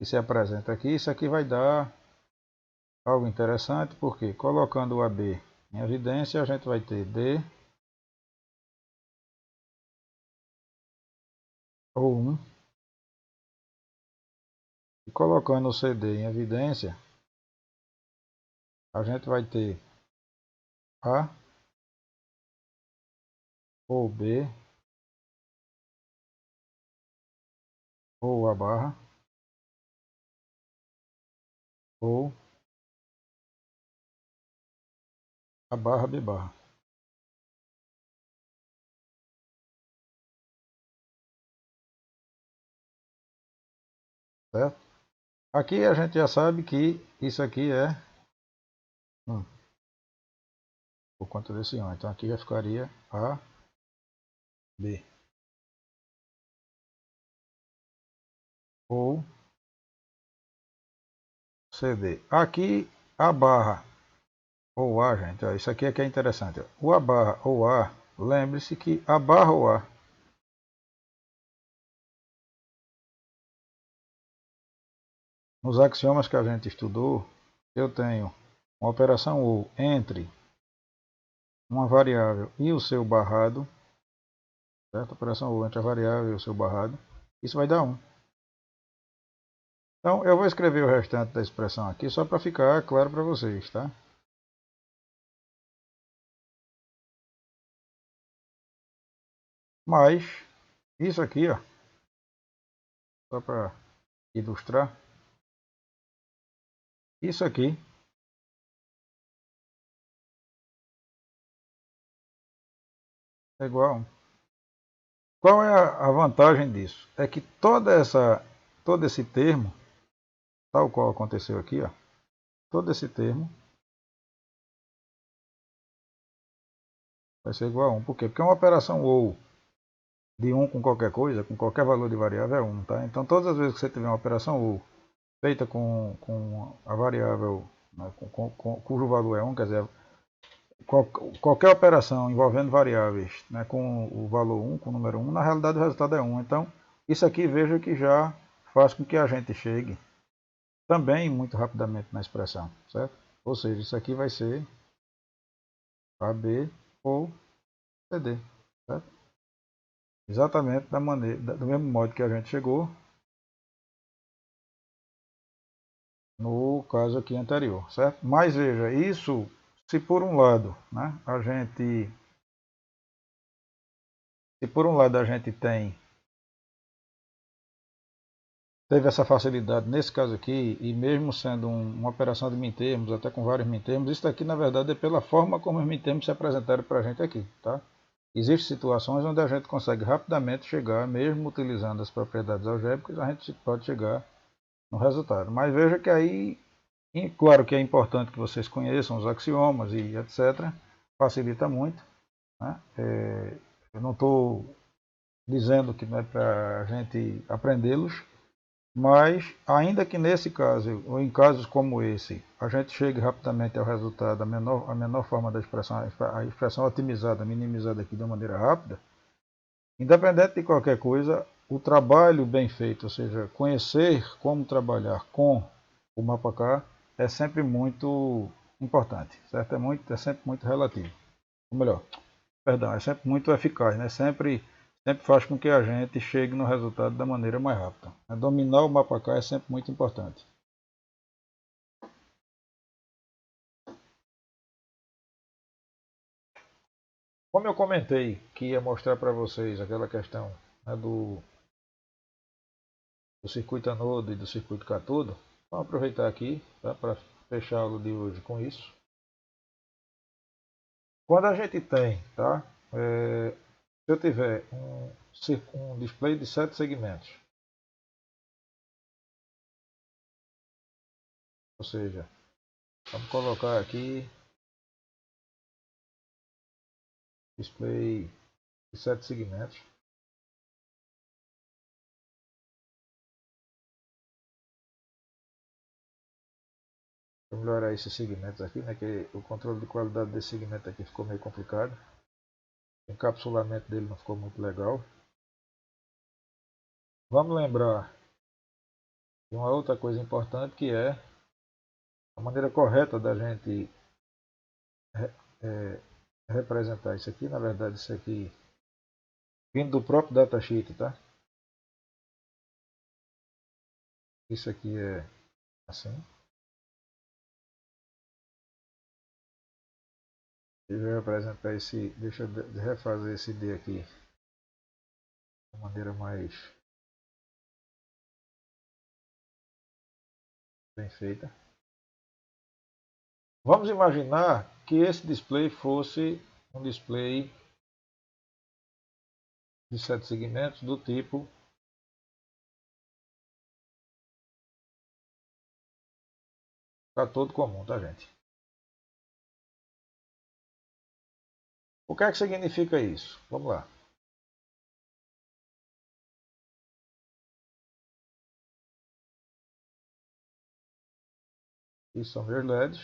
se apresenta aqui, isso aqui vai dar algo interessante, porque colocando o AB em evidência, a gente vai ter D ou 1, e colocando o CD em evidência, a gente vai ter A ou B ou A barra ou A barra B barra. Certo? Aqui a gente já sabe que isso aqui é 1, por conta desse 1. Então aqui já ficaria A, B. Ou CD. Aqui a barra ou A, gente, ó, isso aqui é que é interessante. Ó. O A barra ou A, lembre-se que a barra ou A nos axiomas que a gente estudou, eu tenho uma operação ou entre uma variável e o seu barrado, certo? Operação ou entre a variável e o seu barrado, isso vai dar 1. Então eu vou escrever o restante da expressão aqui só para ficar claro para vocês, tá? Mas isso aqui, ó, só para ilustrar, isso aqui é igual a 1. Qual é a vantagem disso? É que todo esse termo, tal qual aconteceu aqui, ó, todo esse termo vai ser igual a 1. Por quê? Porque uma operação ou de 1 com qualquer coisa, com qualquer valor de variável é 1, tá? Então todas as vezes que você tiver uma operação ou feita com a variável, né, cujo valor é 1, quer dizer, qualquer operação envolvendo variáveis, né, com o valor 1, com o número 1, na realidade o resultado é 1. Então isso aqui veja que já faz com que a gente chegue também muito rapidamente na expressão, certo? Ou seja, isso aqui vai ser AB ou CD, certo? Exatamente do mesmo modo que a gente chegou no caso aqui anterior, certo? Mas veja, isso se por um lado, né, se por um lado a gente teve essa facilidade nesse caso aqui, e mesmo sendo uma operação de mintermos, até com vários mintermos, isso daqui na verdade é pela forma como os mintermos se apresentaram para a gente aqui, tá? Existem situações onde a gente consegue rapidamente chegar, mesmo utilizando as propriedades algébricas, a gente pode chegar no resultado. Mas veja que aí, claro que é importante que vocês conheçam os axiomas e etc. Facilita muito, né? Eu não estou dizendo que não é para a gente aprendê-los, mas ainda que nesse caso, ou em casos como esse, a gente chegue rapidamente ao resultado, a menor forma da expressão, a expressão otimizada, minimizada aqui de uma maneira rápida, independente de qualquer coisa, o trabalho bem feito, ou seja, conhecer como trabalhar com o MapaK é sempre muito importante, certo? É sempre muito relativo. Ou melhor, perdão, é sempre muito eficaz, né? Sempre faz com que a gente chegue no resultado da maneira mais rápida. Dominar o MapaK é sempre muito importante. Como eu comentei que ia mostrar para vocês aquela questão, né, do circuito anodo e do circuito catodo, vamos aproveitar aqui, tá, para fechar a aula de hoje com isso. Quando a gente tem, tá, se eu tiver um display de 7 segmentos, ou seja, vamos colocar aqui display de 7 segmentos. Vou melhorar esses segmentos aqui, né, que o controle de qualidade desse segmento aqui ficou meio complicado. O encapsulamento dele não ficou muito legal. Vamos lembrar de uma outra coisa importante, que é a maneira correta da gente é, representar isso aqui. Na verdade, isso aqui vindo do próprio datasheet, tá? Isso aqui é assim. Eu vou representar deixa eu refazer esse D aqui de maneira mais bem feita. Vamos imaginar que esse display fosse um display de 7 segmentos do tipo todo comum, tá, gente? O que é que significa isso? Vamos lá. Isso são meus LEDs.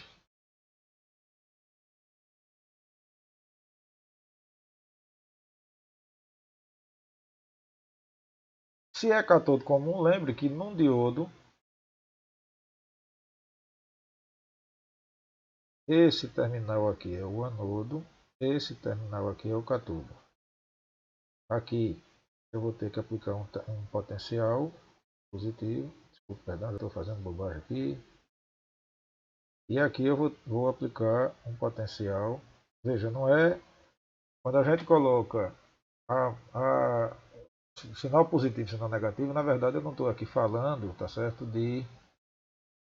Se é cátodo comum, lembre que num diodo, esse terminal aqui é o anodo, esse terminal aqui é o cátodo. Aqui eu vou ter que aplicar um potencial positivo. Desculpa, perdão, estou fazendo bobagem aqui. E aqui eu vou aplicar um potencial. Veja, não é quando a gente coloca sinal positivo e sinal negativo, na verdade eu não estou aqui falando, tá certo, de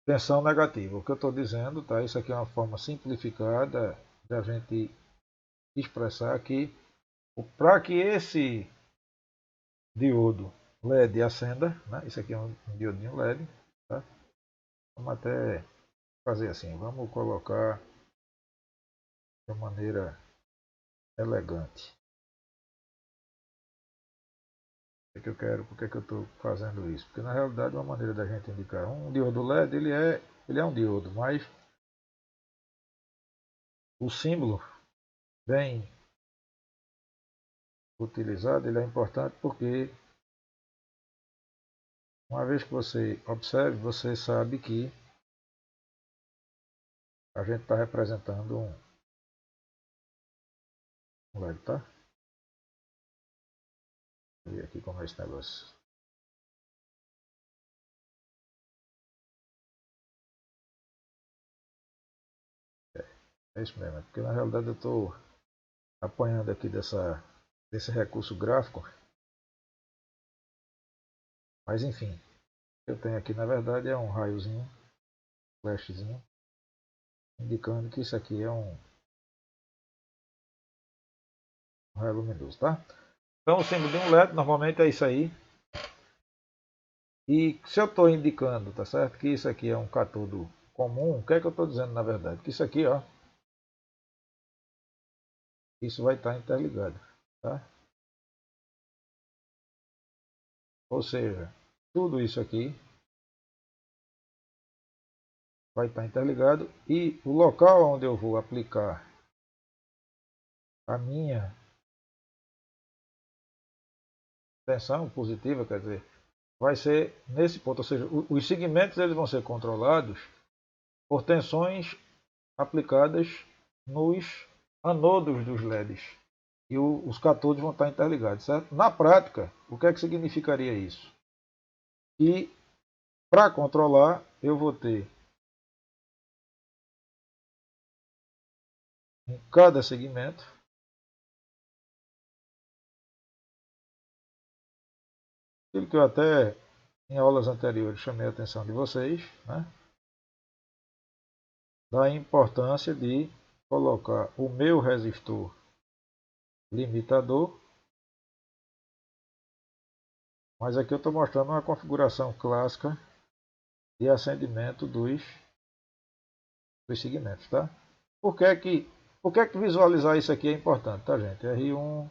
tensão negativa. O que eu estou dizendo, tá? Isso aqui é uma forma simplificada da gente expressar que para que esse diodo LED acenda, né? Isso aqui é um diodinho LED, tá? Vamos até fazer assim, vamos colocar de maneira elegante. O que eu quero, por que eu estou fazendo isso? Porque na realidade uma maneira da gente indicar um diodo LED, ele é um diodo, mas o símbolo bem utilizado, ele é importante porque uma vez que você observe, você sabe que a gente está representando um LED, tá? Vou ver aqui como é esse negócio. É isso mesmo, porque na realidade eu estou apanhando aqui desse recurso gráfico, mas enfim, o que eu tenho aqui na verdade é um raiozinho, flashzinho, indicando que isso aqui é um raio luminoso, tá? Então o símbolo de um LED normalmente é isso aí. E se eu estou indicando, tá certo, que isso aqui é um cátodo comum, o que é que eu estou dizendo na verdade? Que isso aqui, ó, isso vai estar interligado, tá? Ou seja, tudo isso aqui vai estar interligado e o local onde eu vou aplicar a minha tensão positiva, quer dizer, vai ser nesse ponto, ou seja, os segmentos eles vão ser controlados por tensões aplicadas nos anodos dos LEDs e os cátodos vão estar interligados, certo? Na prática, o que é que significaria isso? Que para controlar eu vou ter em cada segmento aquilo que eu até em aulas anteriores chamei a atenção de vocês, né? Da importância de colocar o meu resistor limitador, mas aqui eu estou mostrando uma configuração clássica de acendimento dos segmentos, tá? Por que que visualizar isso aqui é importante, tá, gente? R1,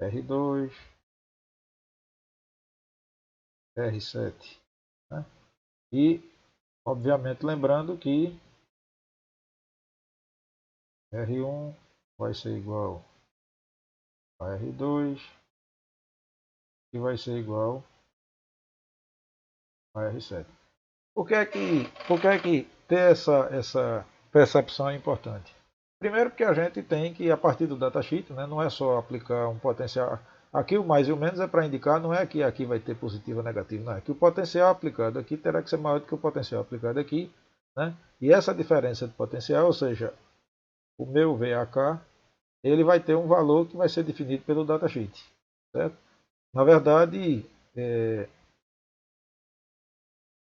R2, R7, né? E, obviamente, lembrando que R1 vai ser igual a R2 e vai ser igual a R7. Por que que ter essa percepção é importante? Primeiro porque a gente tem que, a partir do datasheet, né, não é só aplicar um potencial. Aqui o mais e o menos é para indicar, não é que aqui vai ter positivo ou negativo, não é que o potencial aplicado aqui terá que ser maior do que o potencial aplicado aqui. Né? E essa diferença de potencial, ou seja, o meu VAK, ele vai ter um valor que vai ser definido pelo datasheet. Certo? Na verdade,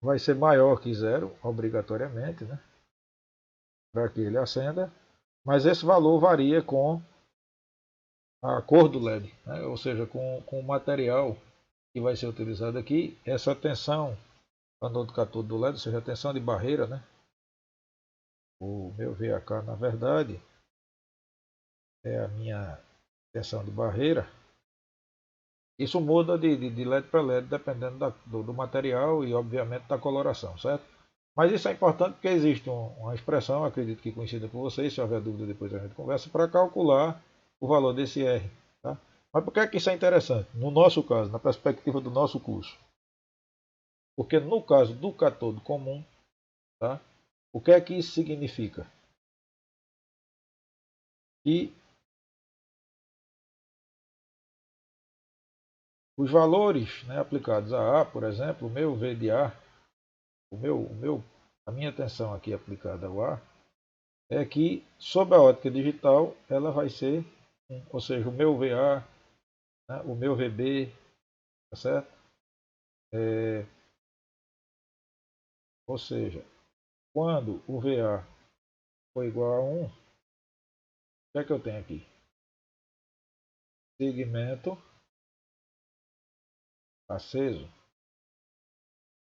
vai ser maior que zero, obrigatoriamente, né? Para que ele acenda, mas esse valor varia com a cor do LED, né? Ou seja, com o material que vai ser utilizado aqui, essa tensão anodo cátodo do LED, ou seja, a tensão de barreira, né? O meu VAK, na verdade, é a minha tensão de barreira. Isso muda de LED para LED, dependendo do material e, obviamente, da coloração, certo? Mas isso é importante porque existe uma expressão, acredito que conhecida por vocês, se houver dúvida depois a gente conversa, para calcular o valor desse R. Tá? Mas por que é que isso é interessante? No nosso caso, na perspectiva do nosso curso. Porque no caso do cátodo comum, tá? O que é que isso significa? Que os valores, né, aplicados a A, por exemplo, o meu V de A, a minha tensão aqui aplicada ao A, é que, sob a ótica digital, ela vai ser, ou seja, o meu VA, né, o meu VB, tá certo? É, ou seja, quando o VA for igual a 1, o que é que eu tenho aqui? Segmento aceso,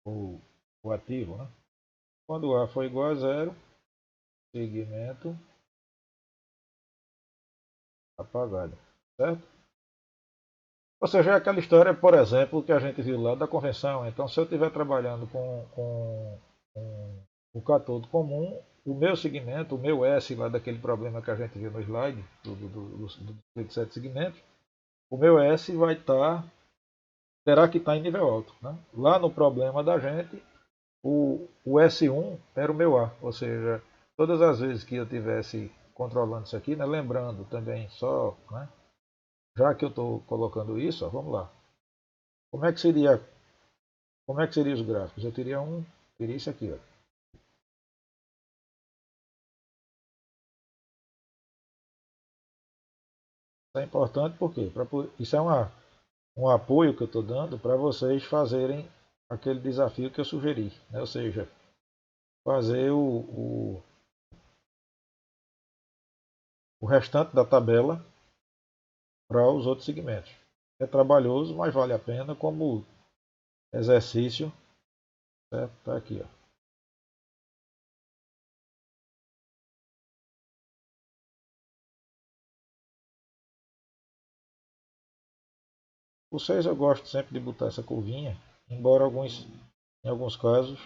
o ativo, né? Quando o A for igual a 0, segmento apagado, certo? Ou seja, é aquela história, por exemplo, que a gente viu lá da convenção. Então, se eu estiver trabalhando com o cátodo comum, o meu segmento, o meu S lá daquele problema que a gente viu no slide, do 7 segmentos, o meu S vai estar, terá que estar em nível alto. Né? Lá no problema da gente, o S1 era o meu A, ou seja, todas as vezes que eu estivesse controlando isso aqui, né, lembrando também só, né, já que eu estou colocando isso, ó, vamos lá. Como é que seria, como é que seriam os gráficos? Eu teria isso aqui, ó. Isso é importante porque isso é um apoio que eu estou dando para vocês fazerem aquele desafio que eu sugeri, né? Ou seja, fazer o restante da tabela para os outros segmentos. É trabalhoso, mas vale a pena como exercício. Certo? Tá aqui, ó. O 6 eu gosto sempre de botar essa curvinha, embora em alguns casos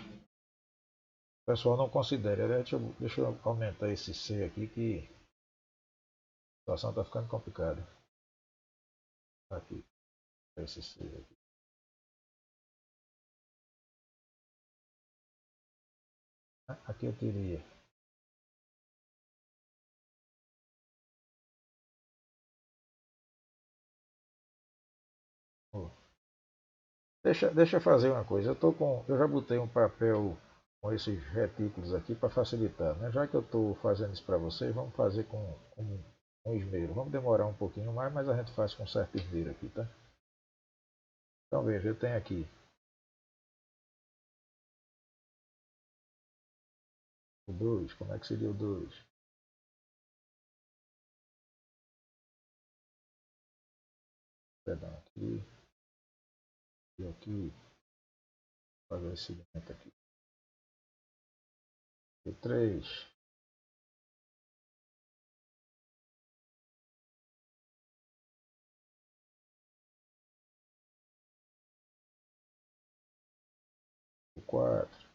o pessoal não considere. Aliás, deixa eu aumentar esse C aqui que a situação está ficando complicada. Aqui, esse C aqui. Aqui eu teria. Oh, deixa eu fazer uma coisa. Eu já botei um papel com esses retículos aqui para facilitar. Né? Já que eu estou fazendo isso para vocês, vamos fazer com esmero. Vamos demorar um pouquinho mais, mas a gente faz com certo esmero aqui, tá? Então veja, eu tenho aqui o 2. Como é que seria o 2? Perdão, aqui e aqui. Fazer esse segmento aqui. O 3. O 4.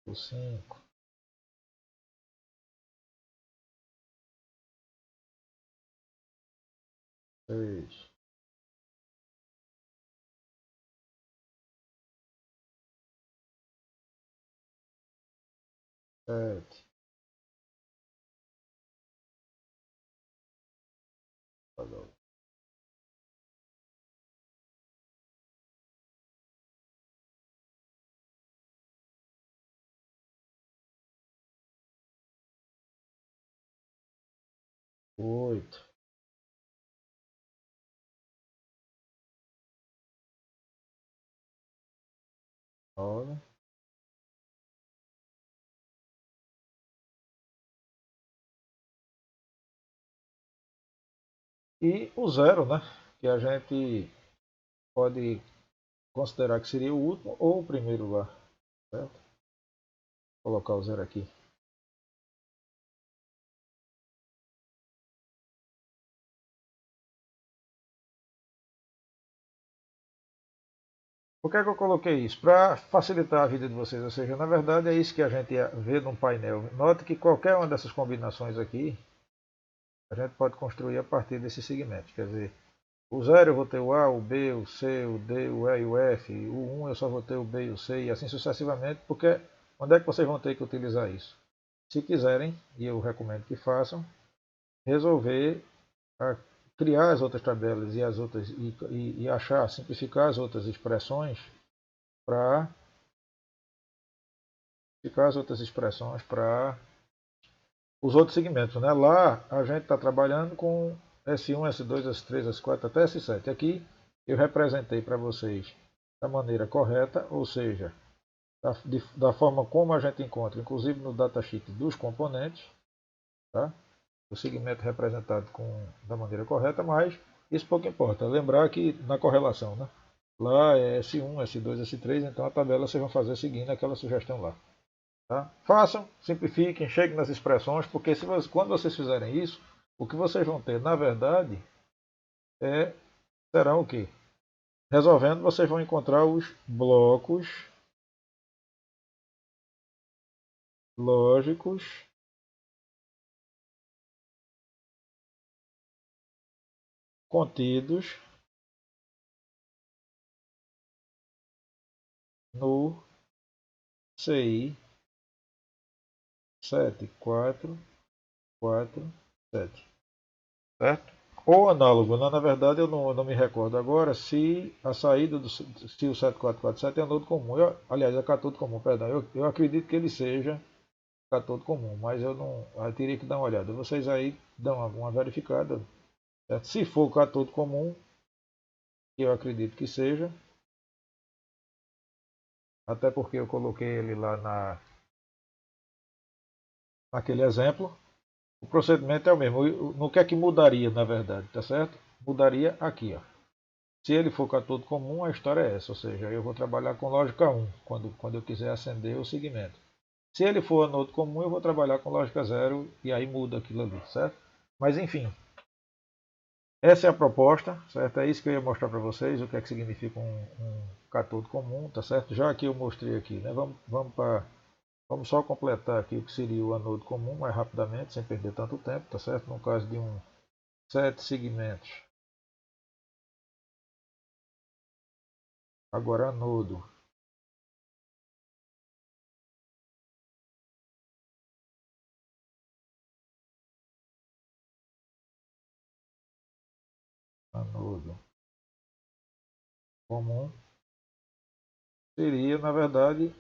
O 5. 6. 7. Fazer 8. 9. E o 0, né? Que a gente pode considerar que seria o último ou o primeiro lá. Certo? Vou colocar o 0 aqui. Por que é que eu coloquei isso? Para facilitar a vida de vocês, ou seja, na verdade é isso que a gente vê num painel. Note que qualquer uma dessas combinações aqui, a gente pode construir a partir desses segmentos. Quer dizer, o 0 eu vou ter o A, o B, o C, o D, o E e o F. O 1 eu só vou ter o B e o C, e assim sucessivamente, porque onde é que vocês vão ter que utilizar isso? Se quiserem, e eu recomendo que façam, resolver criar as outras tabelas e as outras e achar, simplificar as outras expressões para os outros segmentos, né? Lá a gente está trabalhando com S1, S2, S3, S4 até S7. Aqui eu representei para vocês da maneira correta, ou seja, da forma como a gente encontra, inclusive no datasheet dos componentes, tá? O segmento representado da maneira correta, mas isso pouco importa. Lembrar que na correlação, né? Lá é S1, S2, S3, então a tabela vocês vão fazer seguindo aquela sugestão lá. Tá? Façam, simplifiquem, cheguem nas expressões, porque quando vocês fizerem isso, o que vocês vão ter, na verdade, será o quê? Resolvendo, vocês vão encontrar os blocos lógicos contidos no CI 7447, certo? Ou análogo, né? Na verdade eu não me recordo agora se a saída se o 7447 é anodo comum. Aliás, é catodo comum, perdão. Eu acredito que ele seja catodo comum, mas eu teria que dar uma olhada. Vocês aí dão uma verificada, certo? Se for catodo comum, eu acredito que seja, até porque eu coloquei ele lá naquele exemplo. O procedimento é o mesmo. No que é que mudaria, na verdade, tá certo? Mudaria aqui, ó. Se ele for catodo comum, a história é essa, ou seja, eu vou trabalhar com lógica 1, quando eu quiser acender o segmento. Se ele for anodo comum, eu vou trabalhar com lógica 0 e aí muda aquilo ali, certo? Mas enfim, essa é a proposta, certo? É isso que eu ia mostrar para vocês, o que é que significa um catodo comum, tá certo? Já que eu mostrei aqui, né? Vamos só completar aqui o que seria o anodo comum mais rapidamente, sem perder tanto tempo, tá certo? No caso de 7 segmentos. Agora anodo. Anodo comum seria, na verdade,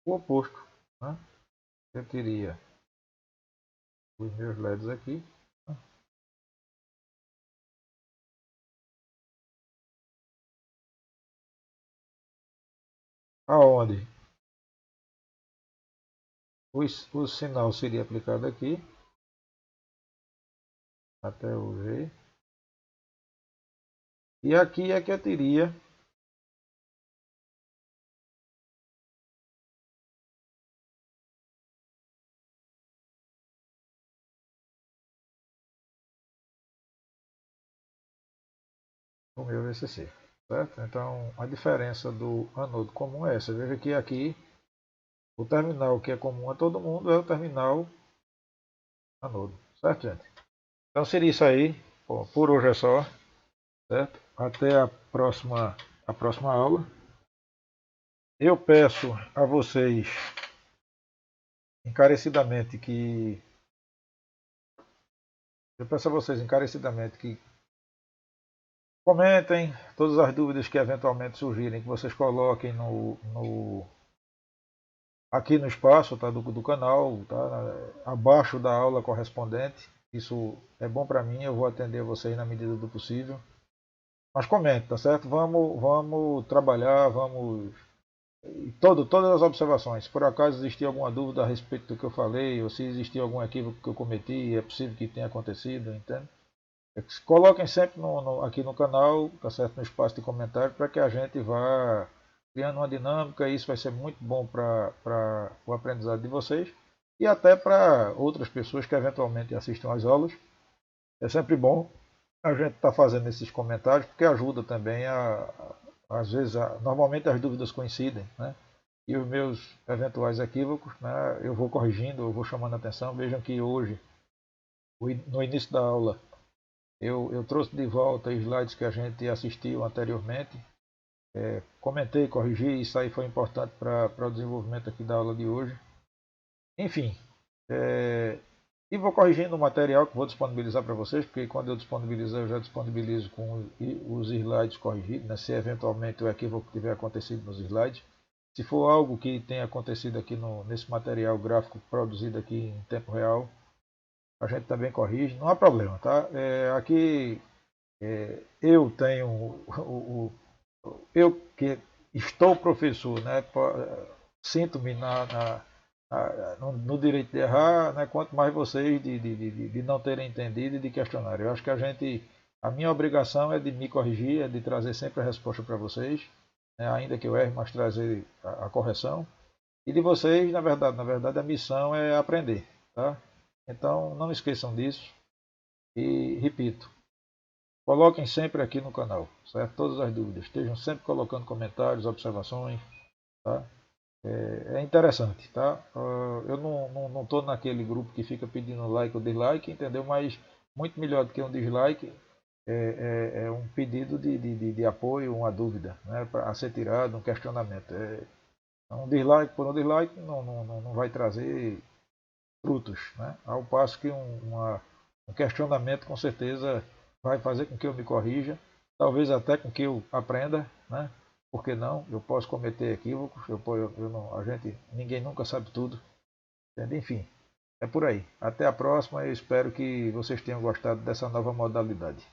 o oposto, né? Eu teria os meus LEDs aqui. Aonde o sinal seria aplicado aqui, até o G. E aqui é que eu teria o meu VCC. Certo? Então, a diferença do anodo comum é essa. Veja que aqui o terminal que é comum a todo mundo é o terminal anodo. Certo, gente? Então seria isso aí. Bom, por hoje é só. Certo? Até a próxima aula. Eu peço a vocês encarecidamente que comentem todas as dúvidas que eventualmente surgirem, que vocês coloquem aqui no espaço, tá, do canal, tá, abaixo da aula correspondente. Isso é bom para mim, eu vou atender vocês na medida do possível. Mas comente, tá certo? Vamos trabalhar, todas as observações. Se por acaso existir alguma dúvida a respeito do que eu falei, ou se existir algum equívoco que eu cometi, é possível que tenha acontecido, entende? Coloquem sempre aqui no canal, tá certo? No espaço de comentário, para que a gente vá criando uma dinâmica. Isso vai ser muito bom para o aprendizado de vocês e até para outras pessoas que eventualmente assistam às aulas. É sempre bom a gente estar fazendo esses comentários, porque ajuda também às vezes, normalmente as dúvidas coincidem, né? E os meus eventuais equívocos, né, eu vou corrigindo, eu vou chamando a atenção. Vejam que hoje, no início da aula, eu trouxe de volta slides que a gente assistiu anteriormente, comentei, corrigi, isso aí foi importante para o desenvolvimento aqui da aula de hoje. Enfim, e vou corrigindo o material que vou disponibilizar para vocês, porque quando eu disponibilizar, eu já disponibilizo com os slides corrigidos, né, se eventualmente o equívoco tiver acontecido nos slides. Se for algo que tenha acontecido aqui nesse material gráfico produzido aqui em tempo real, a gente também corrige, não há problema, tá? Aqui eu tenho eu que estou professor, né, sinto-me no direito de errar, né, quanto mais vocês de não terem entendido e de questionar. Eu acho que a minha obrigação é de me corrigir, é de trazer sempre a resposta para vocês, né, ainda que eu erre, mas trazer a correção. E de vocês, na verdade a missão é aprender, tá? Então não esqueçam disso e repito, coloquem sempre aqui no canal, certo? Todas as dúvidas, estejam sempre colocando comentários, observações, tá? É interessante, tá? Eu não estou naquele grupo que fica pedindo like ou dislike, entendeu? Mas muito melhor do que um dislike é um pedido de apoio, uma dúvida, né, a ser tirado, um questionamento. Um dislike por um dislike não vai trazer frutos, né? Ao passo que um questionamento com certeza vai fazer com que eu me corrija, talvez até com que eu aprenda, né? Por que não? Eu posso cometer equívocos, ninguém nunca sabe tudo, entende? Enfim, é por aí. Até a próxima, eu espero que vocês tenham gostado dessa nova modalidade.